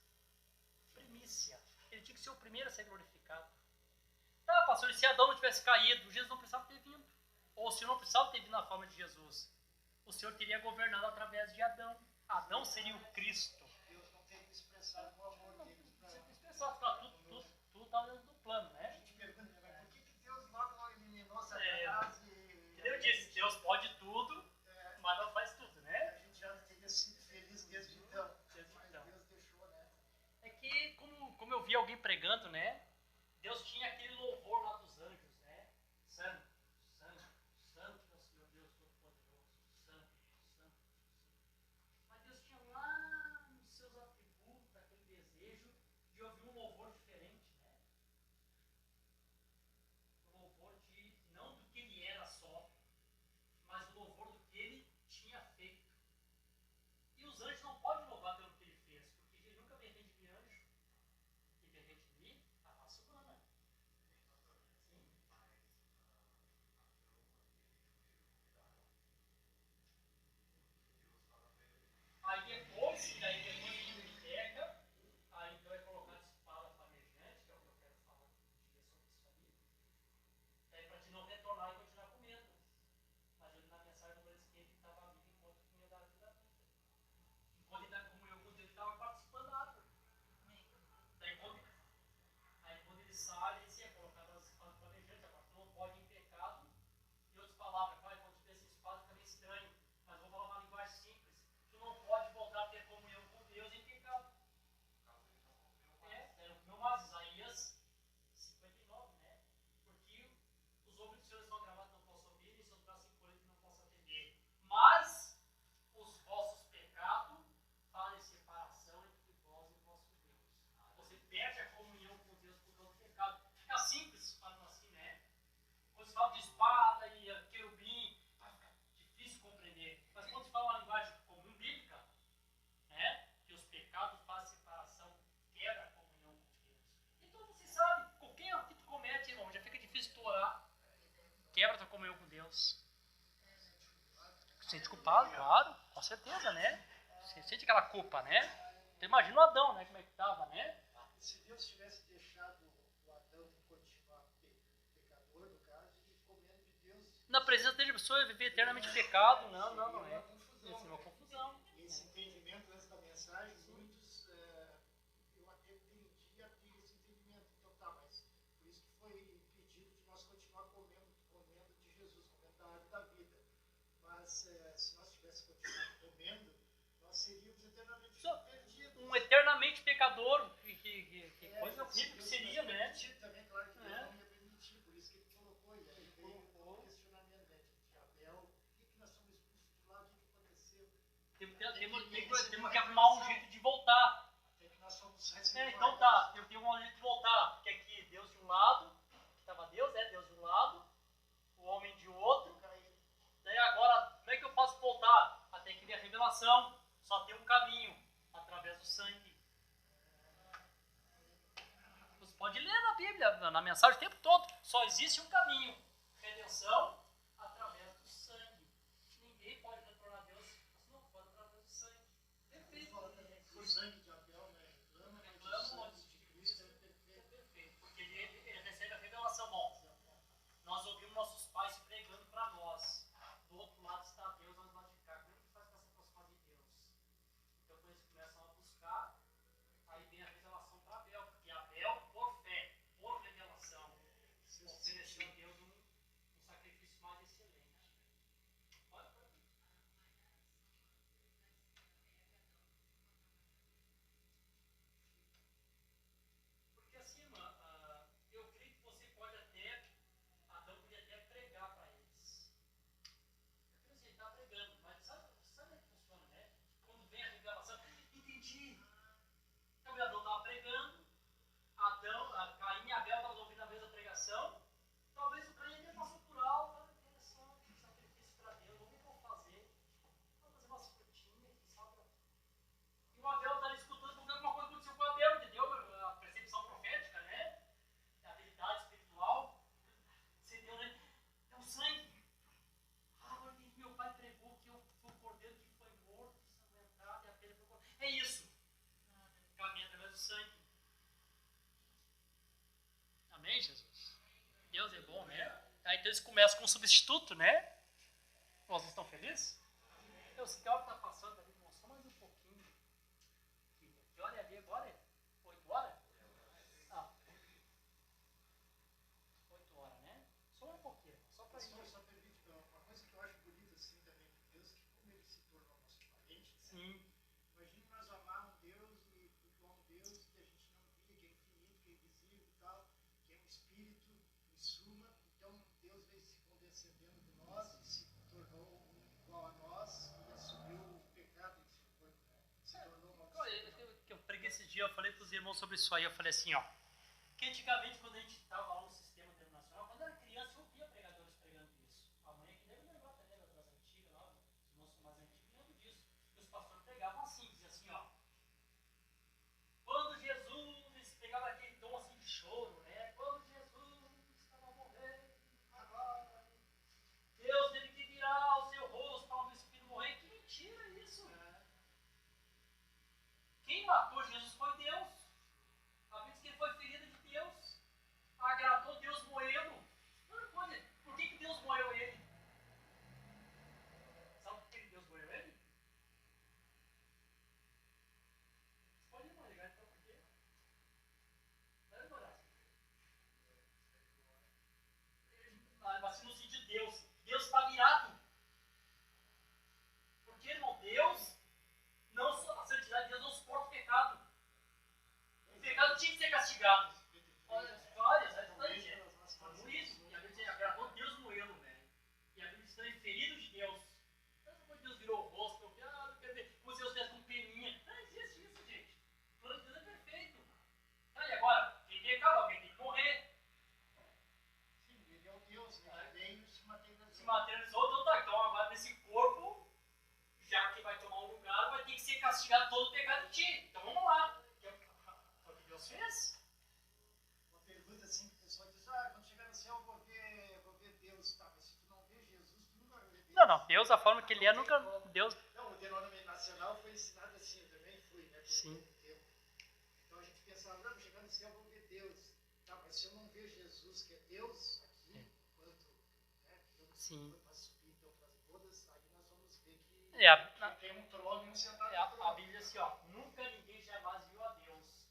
primícias. Ele tinha que ser o primeiro a ser glorificado. Pastor, se Adão não tivesse caído, Jesus não precisava ter vindo. Ou se não precisava ter vindo na forma de Jesus, o Senhor teria governado através de Adão. Adão seria o Cristo. Deus não tem que expressar o amor dele. Tudo está dentro do plano, né? A gente pergunta, mas por que Deus logo não eliminou Satanás? Eu disse, Deus pode tudo, mas não faz tudo, né? A gente já teria sido feliz desde então. Mas Deus deixou, né? É que, como eu vi alguém pregando, né? Deus tinha aquele louvor lá dos anjos, né? Santo, santo, santo, quebra a tua comunhão com Deus. Sente culpado, claro, com certeza, né? Você sente aquela culpa, né? Você imagina o Adão, né? Como é que estava, né? Se Deus tivesse deixado o Adão continuar pecador, no caso, e comendo de Deus, Na presença dele, a pessoa ia viver eternamente em pecado. Não é. Ia ser uma confusão. esse entendimento antes da mensagem, muitos, eu até entendi esse entendimento. Então tá, mas por isso que foi pedido de nós continuar comendo de Jesus, comendo da árvore da vida. Mas se nós tivéssemos continuado comendo, nós seríamos eternamente perdidos. Um eternamente pecador, que coisa horrível que seria, né? Permitido também, claro que Deus não ia permitir, por isso que ele colocou, e aí veio o questionamento, né, de Abel, por que nós somos expulsos de lá, o que aconteceu? Temos que arrumar um jeito de voltar. Até que nós somos recebidos. Então tá, eu tenho um jeito de voltar. Porque aqui Deus de um lado, que estava Deus de um lado, o homem de outro. Daí agora, como é que eu posso voltar? Até que vir a revelação. Só tem um caminho, através do sangue. Você pode ler na Bíblia, na mensagem o tempo todo. Só existe um caminho. Redenção através do sangue. Ninguém pode retornar a Deus se não for através do sangue. Perfeito. O sangue de Abel, né? Reclamo antes de Cristo é perfeito. Porque ele recebe a revelação. Bom, nós ouvimos nossos pais pregando para nós. Do outro lado está Deus, nós vamos de cá. Como é que faz para se aproximar de Deus? Então, quando eles começam a buscar, aí vem a revelação para Abel. Porque Abel, por fé, por revelação, ofereceu a Deus um sacrifício mais excelente. Olha para mim. Porque assim, eu creio que você pode até, Adão podia até pregar para eles. Eu creio que ele está pregando, mas sabe como é que funciona, né? Quando vem a revelação, entendi. Então Adão estava pregando, Caim e Abel estavam ouvindo a mesma pregação. Talvez o Caim até passou por alto, interessante, sacrifício para Deus, o que eu vou fazer? Vou fazer umas frutinhas, sabe? E o Abel está ali escutando porque alguma coisa aconteceu com o Abel, entendeu? A percepção profética, né? A habilidade espiritual. Você deu, né? É o sangue. Agora tem que meu pai pregou que eu fui o cordeiro que foi morto, ensanguentado, e a pena foi cortada. É isso. Caminha através do sangue. Amém, Jesus? Deus é bom, né? Aí então eles começam com um substituto, né? Vocês estão felizes? Eu sei que a hora está passando ali, irmão, só mais um pouquinho. Que hora é ali agora? 8 horas? Ah, 8 horas, né? Só um pouquinho, só para ir. Só permite, uma coisa que eu acho bonita assim também de Deus, que como ele se tornou nosso parente, né? Sim. Imagina nós amar um Deus e cultuar um Deus que a gente não via, que é infinito, que é invisível e tal, que é um espírito, em suma. Então Deus veio se condescendendo de nós e se tornou igual a nós e assumiu o pecado em seu corpo, né? Se tornou uma Eu preguei esse dia, eu falei para os irmãos sobre isso aí, eu falei assim, ó, que antigamente quando a gente estava lá no sistema internacional, quando eu era criança eu ouvia pregadores pregando isso. A mãe aqui deve lembrar também das antigas lá, os irmãos são mais antigos, lembram disso. E os pastores pregavam assim, diziam assim, ó, quando Jesus pegava aquele tom assim de choro, né, quando Jesus estava morrendo, agora, Deus teve que virar o seu rosto para o seu filho morrer. Que mentira isso! Quem matou Jesus foi Deus. A Bíblia diz que ele foi ferido de Deus. Agradou Deus moê-lo. Por que Deus moeu ele? Sabe por que Deus moeu ele? Você pode me ligar então por quê? Deve orar. Mas no sentido de Deus. Deus está virado. Porque, irmão, Deus, a santidade de Deus não suporta o pecado. O pecado tinha que ser castigado. Olha as histórias, por isso. E a Bíblia diz, agradou Deus moê-lo, velho. E a Bíblia diz também, ferido de Deus. Quando Deus virou o rosto, eu não quero ver, como se Deus estivesse com peninha. Não existe isso, gente. O plano de Deus é perfeito. Tá, e agora, quem pecado, alguém tem que morrer. Sim, ele é o Deus, né? Que veio se materializou. Se materializou, então tá. Então agora nesse corpo, já que vai tomar um lugar, vai ter que ser castigado todo o pecado de ti. Então vamos lá. Foi o que Deus fez. Não. Deus, a forma que ele é, nunca... Deus... Não, o denominacional foi ensinado assim, eu também fui, né? Sim. Tempo. Então a gente pensava, não, chegando no céu, vamos ver Deus. Tá, mas se eu não ver Jesus, que é Deus, aqui, enquanto Deus Sim. foi para subir, então, para as bodas, aí nós vamos ver que tem um trono e um sentado no A trono. Bíblia diz assim, ó, nunca ninguém jamais viu a Deus,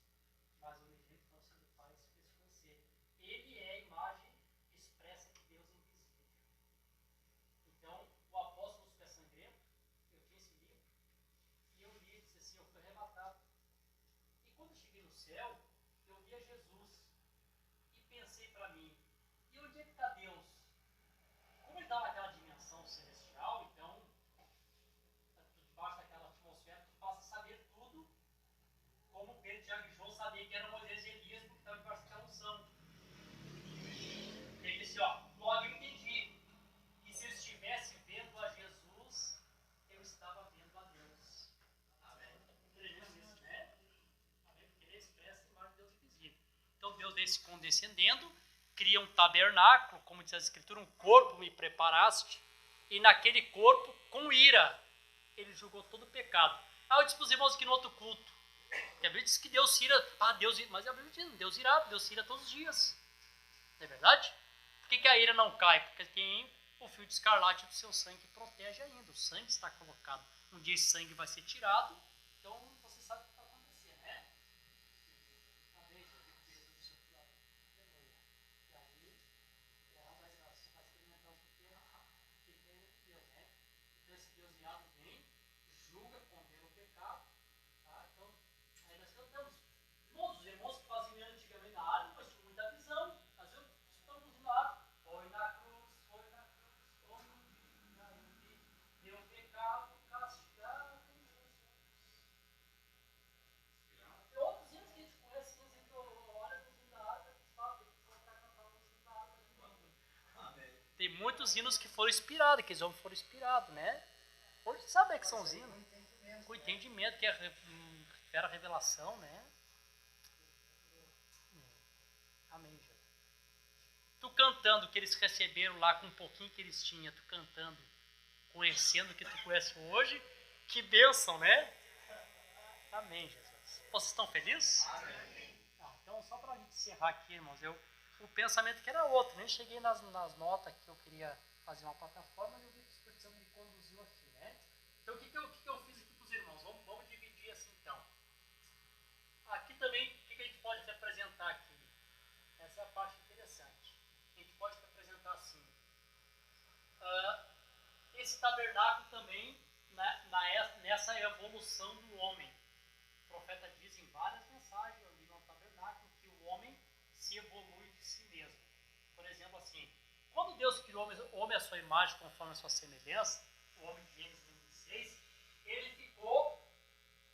mas o legítimo conselho do Pai se fez conhecer. Ele é a imagem expressa de Deus invisível. Então, o apóstolo Pé Sangrento, eu tinha esse livro, e eu li e disse assim, eu fui arrebatado. E quando eu cheguei no céu, eu vi a Jesus, e pensei para mim, e onde é que está Deus? Como ele está naquela dimensão celestial, então, debaixo daquela atmosfera, tu passa a saber tudo, como Pedro, Tiago e João sabiam que era Moisés e Elias, porque estava debaixo daquela unção. Ele disse, ó, logo eu entendi que se eu estivesse vendo a Jesus, eu estava vendo a Deus. Amém. Entendemos isso, né? Amém? Porque ele expressa a imagem de Deus invisível. Então Deus desce condescendendo, cria um tabernáculo, como diz a Escritura, um corpo me preparaste, e naquele corpo, com ira, ele julgou todo o pecado. Eu disse para os irmãos aqui no outro culto, que a Bíblia diz que Deus ira, mas a Bíblia diz, Deus ira todos os dias. Não é verdade? Por que a ira não cai? Porque tem o fio de escarlate do seu sangue que protege ainda. O sangue está colocado. Um dia esse sangue vai ser tirado, então você sabe o que vai acontecer, né? Amém, Jesus, do seu filho. E aí, ela vai experimentar o que é de Deus, né? Então esse Deus irado vem, julga, condena o pecado, tá? Então, aí nós cantamos. Os irmãos que faziam antigamente na área, nós tínhamos muita visão. Às vezes estamos na área, foi na cruz, meu pecado castigado em Jesus. Tem outros hinos que a gente conhece, hinos em que olha nos hinos da área, tem muitos hinos que foram inspirados, que eles foram inspirados, né? Hoje sabe que são os hinos. Com entendimento, que é a revelação, né? Amém, Jesus. Tu cantando o que eles receberam lá com um pouquinho que eles tinham, tu cantando, conhecendo o que tu conhece hoje, que bênção, né? Amém, Jesus. Vocês estão felizes? Amém. Então, só para a gente encerrar aqui, irmãos, o pensamento que era outro, nem cheguei nas notas que eu queria fazer uma plataforma, mas eu vi que o Espírito Santo me conduziu aqui, né? Então, o que eu fiz aqui para os irmãos? Vamos dividir assim, então. Aqui também, o que a gente pode apresentar aqui? Essa é a parte interessante. A gente pode apresentar assim. Esse tabernáculo também, nessa evolução do homem. O profeta diz em várias mensagens, eu li no tabernáculo, que o homem se evolui de si mesmo. Por exemplo, assim, quando Deus criou o homem à sua imagem, conforme a sua semelhança, o homem de Gênesis 26, ele ficou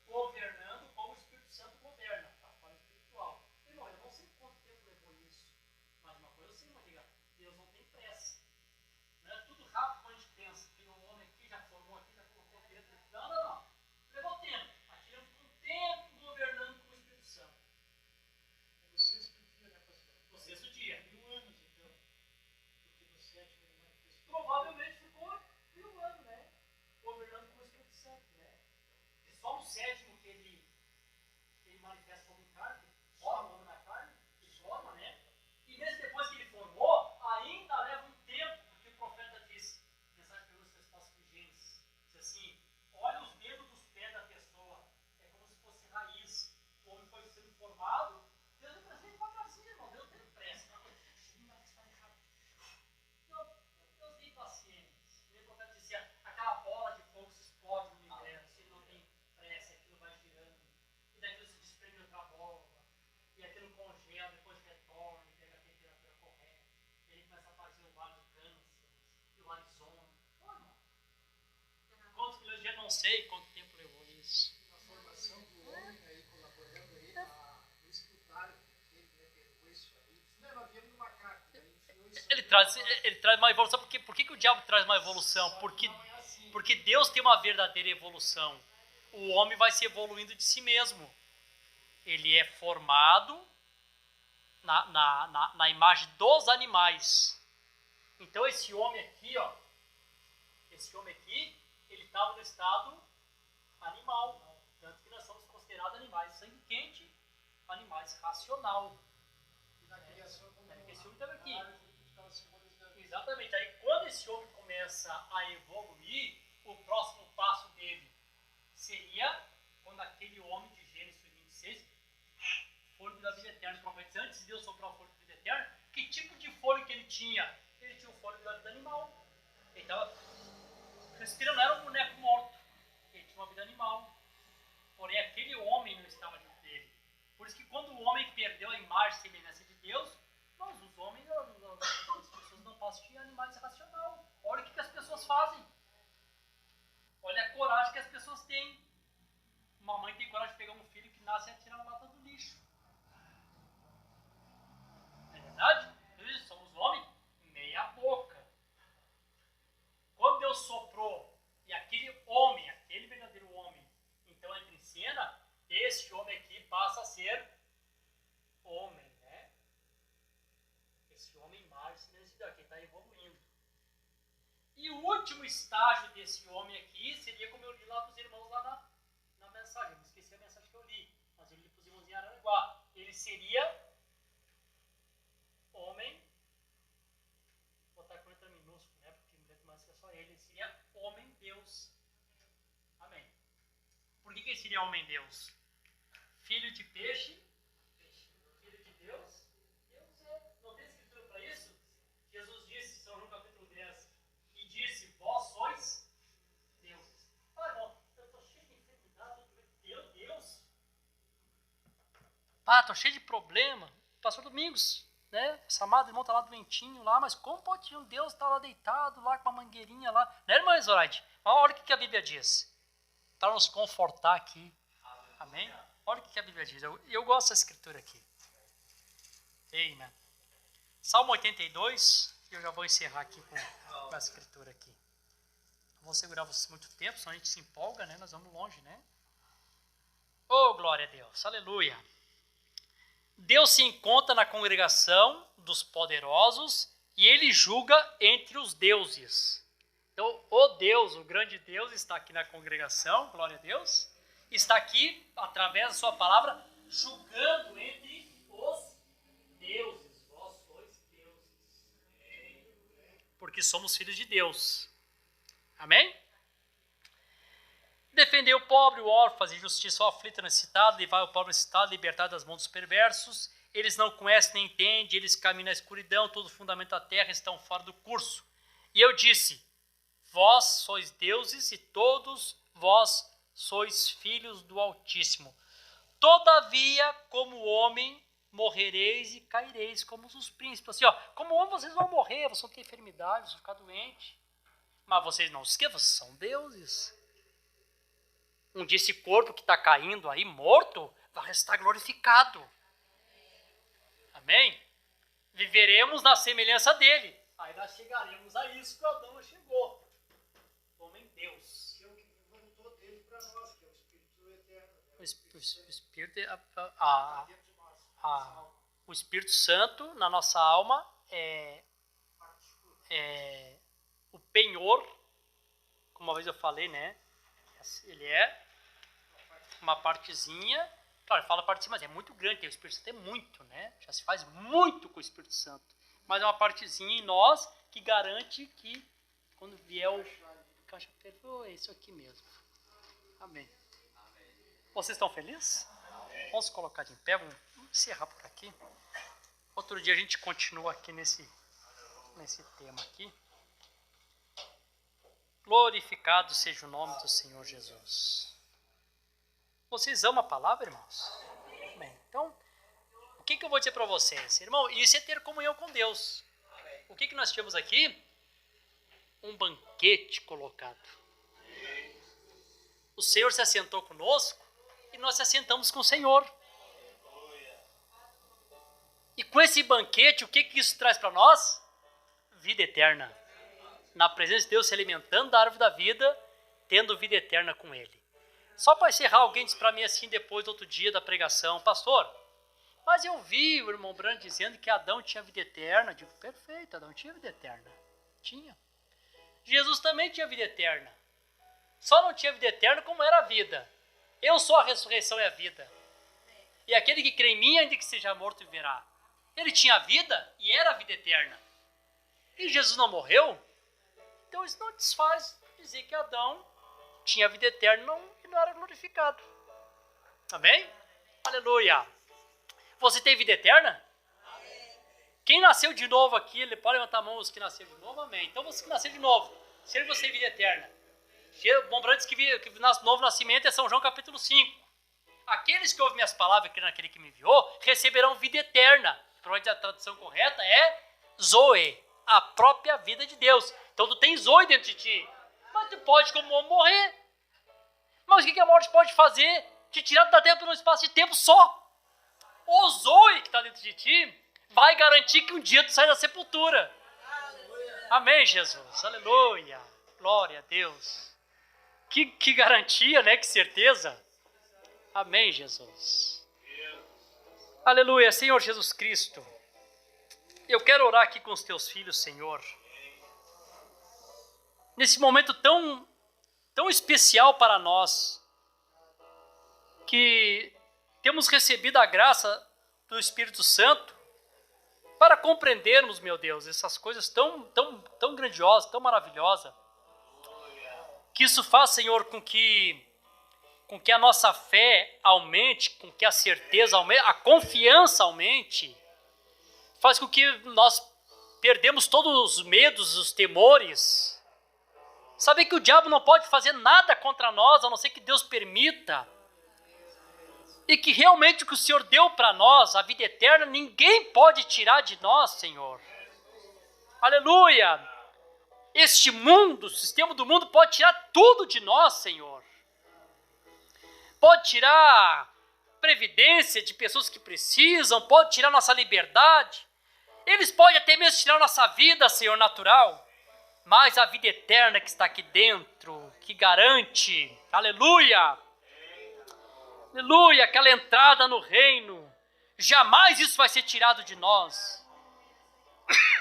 governando como o Espírito Santo governa, a forma espiritual. Irmão, eu não sei quanto tempo levou isso, mas uma coisa eu sei, mas diga, Deus não tem pressa. Não é tudo rápido quando a gente pensa, que o homem aqui já formou aqui, já colocou dentro. Não. Levou tempo. Aqui eu fico um tempo governando como o Espírito Santo. No sexto dia, né, pastor? No sexto dia. 1000 anos, então. Porque no sétimo ele manifestou. Provavelmente ficou 1000 anos, né? Governando como o Espírito Santo, né? E só no sétimo que ele manifesta como carne, forma o homem na carne, e forma, né? E mesmo depois que ele formou, ainda leva um tempo, porque o profeta diz, mensagem que eu uso resposta de Gênesis, diz assim, olha os dedos dos pés da pessoa, é como se fosse raiz. O homem foi sendo formado, Deus não precisa devagarzinho, irmão, Deus tem pressa. Não, Deus tem paciência. O profeta dizia, aquela bola de fogo se explode no universo, ele não tem pressa, aquilo vai girando, e daquilo se desprende outra bola, e aquilo congela, depois retorna, e pega a temperatura correta, e aí começa a aparecer o vale do Câncer, e o Arizona. Quantos milhões de anos, não sei quanto tempo levou isso. A formação do homem aí, colaborando aí, no escritório, ele pegou isso aí. Isso não era dentro do macaco, né? Ele traz uma evolução. Por que o diabo traz uma evolução? Porque Deus tem uma verdadeira evolução. O homem vai se evoluindo de si mesmo. Ele é formado na imagem dos animais. Então esse homem aqui, ó, esse homem aqui, ele estava no estado animal. Tanto que nós somos considerados animais sangue quente, animais racional. E na criação, como Esse homem estava aqui. estava simbolizando. Exatamente. Aí quando esse homem começa a evoluir, o próximo passo dele seria quando aquele homem de Gênesis 26, fôlego da vida eterna, profetizando, antes de Deus soprar o fôlego da vida eterna, que tipo de fôlego que ele tinha? Ele tinha o fôlego da vida animal. Ele estava respirando, não era um boneco morto. Ele tinha uma vida animal. Porém, aquele homem não estava dentro dele. Por isso que quando o homem perdeu a imagem e semelhança de Deus, nós, os homens, as pessoas não passam de animais racional. Olha o que as pessoas fazem. Olha a coragem que as pessoas têm. Uma mãe tem coragem de pegar um filho que nasce e atirar na lata do lixo. Não é verdade? Nós somos homens meia boca. Quando Deus soprou e aquele homem, aquele verdadeiro homem, então entra em cena, este homem aqui passa a ser homem, né? Esse homem mais nesse daqui está evoluindo. E o último estágio desse homem aqui seria como eu li lá para os irmãos lá na mensagem. Eu me esqueci a mensagem que eu li, mas eu li para os irmãos em Araranguá. Ele seria homem, vou botar com letra minúscula, né? Porque não deve mais ser só ele. Ele seria homem-deus. Amém. Por que ele seria homem-deus? Filho de peixe, filho de Deus. Deus é. Não tem escritura para isso? Jesus disse, São João capítulo 10, e disse, vós sois deuses. Ah, irmão, eu estou cheio de enfermidade, meu Deus. Ah, estou cheio de problema. Pastor Domingos, né? Essa amada irmão está lá doentinho lá, mas como pode um Deus estar lá deitado, lá com uma mangueirinha lá? Né, irmã Zoraide? Olha o que a Bíblia diz. Para nos confortar aqui. Amém? Olha o que a Bíblia diz. Eu gosto dessa escritura aqui. Amém. Salmo 82, e eu já vou encerrar aqui com a escritura aqui. Não vou segurar vocês muito tempo, senão a gente se empolga, né? Nós vamos longe, né? Oh, glória a Deus. Aleluia. Deus se encontra na congregação dos poderosos e ele julga entre os deuses. Então, o Deus, o grande Deus, está aqui na congregação, glória a Deus, está aqui, através da sua palavra, julgando entre os deuses. Vós sois deuses. Porque somos filhos de Deus. Amém? Defender o pobre, o órfão, fazer justiça ao aflito necessitado, levar o pobre necessitado, libertar das mãos dos perversos. Eles não conhecem nem entendem, eles caminham na escuridão, todo o fundamento da terra estão fora do curso. E eu disse, vós sois deuses e todos vós sois filhos do Altíssimo. Todavia, como homem, morrereis e caireis como os príncipes. Assim, ó, como homem vocês vão morrer, vocês vão ter enfermidade, vocês vão ficar doentes. Mas vocês não se esqueçam, vocês são deuses. Um dia esse corpo que está caindo aí, morto, vai restar glorificado. Amém? Viveremos na semelhança dele. Aí nós chegaremos a isso que Adão chegou. Homem Deus. Que é o que voltou dele para nós, que é o Espírito eterno. Né? O Espírito Santo na nossa alma é o penhor, como uma vez eu falei, né? Ele é uma partezinha, claro, fala partezinha, mas é muito grande, o Espírito Santo é muito, né? Já se faz muito com o Espírito Santo, mas é uma partezinha em nós que garante que quando vier o caixa perfeito, é isso aqui mesmo. Amém. Vocês estão felizes? Vamos colocar de pé, vamos encerrar por aqui. Outro dia a gente continua aqui nesse tema aqui. Glorificado seja o nome do Senhor Jesus. Vocês amam a palavra, irmãos? Bem, então, o que eu vou dizer para vocês? Irmão, isso é ter comunhão com Deus. O que nós temos aqui? Um banquete colocado. O Senhor se assentou conosco e nós se assentamos com o Senhor. E com esse banquete, o que isso traz para nós? Vida eterna. Na presença de Deus, se alimentando da árvore da vida, tendo vida eterna com Ele. Só para encerrar, alguém disse para mim assim, depois do outro dia da pregação, pastor, mas eu vi o irmão Brando dizendo que Adão tinha vida eterna. Eu digo, perfeito, Adão tinha vida eterna. Tinha. Jesus também tinha vida eterna. Só não tinha vida eterna como era a vida. Eu sou a ressurreição e a vida. E aquele que crê em mim, ainda que seja morto, viverá. Ele tinha vida e era a vida eterna. E Jesus não morreu? Então isso não desfaz dizer que Adão tinha vida eterna e não era glorificado. Amém? Aleluia. Você tem vida eterna? Quem nasceu de novo aqui, ele pode levantar a mão, os que nasceram de novo, amém. Então você que nasceu de novo, seja você vida eterna. Bom, para antes que novo nascimento é São João capítulo 5. Aqueles que ouvem minhas palavras e creem naquele que me enviou, receberão vida eterna. Provavelmente a tradução correta é Zoe, a própria vida de Deus. Então tu tem Zoe dentro de ti. Mas tu pode como morrer. Mas o que a morte pode fazer? Te tirar da terra por um espaço de tempo só. O Zoe que está dentro de ti vai garantir que um dia tu sai da sepultura. Amém, Jesus. Aleluia. Glória a Deus. Que garantia, né? Que certeza. Amém, Jesus. Aleluia. Senhor Jesus Cristo, eu quero orar aqui com os teus filhos, Senhor. Nesse momento tão especial para nós, que temos recebido a graça do Espírito Santo para compreendermos, meu Deus, essas coisas tão grandiosas, tão maravilhosas. Que isso faz, Senhor, com que a nossa fé aumente, com que a certeza aumente, a confiança aumente. Faz com que nós perdemos todos os medos, os temores. Saber que o diabo não pode fazer nada contra nós, a não ser que Deus permita. E que realmente o que o Senhor deu para nós, a vida eterna, ninguém pode tirar de nós, Senhor. Aleluia! Este mundo, o sistema do mundo pode tirar tudo de nós, Senhor. Pode tirar previdência de pessoas que precisam, pode tirar nossa liberdade. Eles podem até mesmo tirar nossa vida, Senhor, natural. Mas a vida eterna que está aqui dentro, que garante, aleluia, aleluia, aquela entrada no reino, jamais isso vai ser tirado de nós.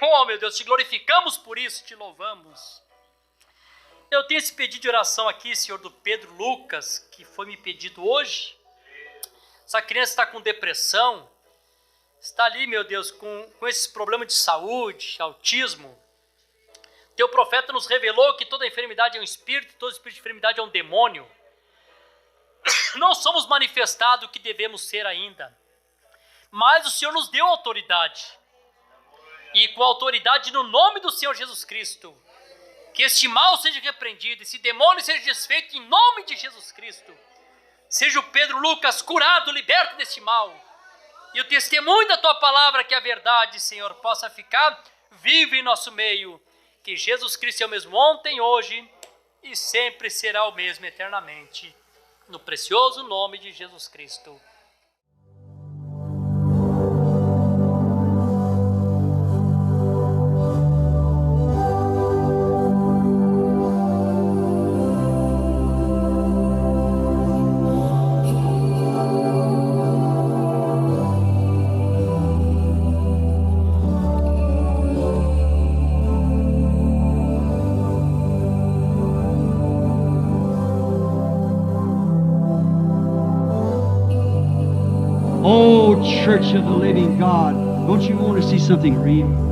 Oh, meu Deus, te glorificamos por isso, te louvamos. Eu tenho esse pedido de oração aqui, Senhor, do Pedro Lucas, que foi me pedido hoje. Essa criança está com depressão, está ali, meu Deus, com esses problemas de saúde, autismo. Teu profeta nos revelou que toda enfermidade é um espírito, todo espírito de enfermidade é um demônio. Não somos manifestados o que devemos ser ainda, mas o Senhor nos deu autoridade. E com autoridade no nome do Senhor Jesus Cristo, que este mal seja repreendido, esse demônio seja desfeito em nome de Jesus Cristo. Seja o Pedro Lucas curado, liberto deste mal. E o testemunho da tua palavra, que é a verdade, Senhor, possa ficar vivo em nosso meio. Que Jesus Cristo é o mesmo ontem, hoje e sempre será o mesmo eternamente. No precioso nome de Jesus Cristo. Oh, Church of the Living God, don't you want to see something real?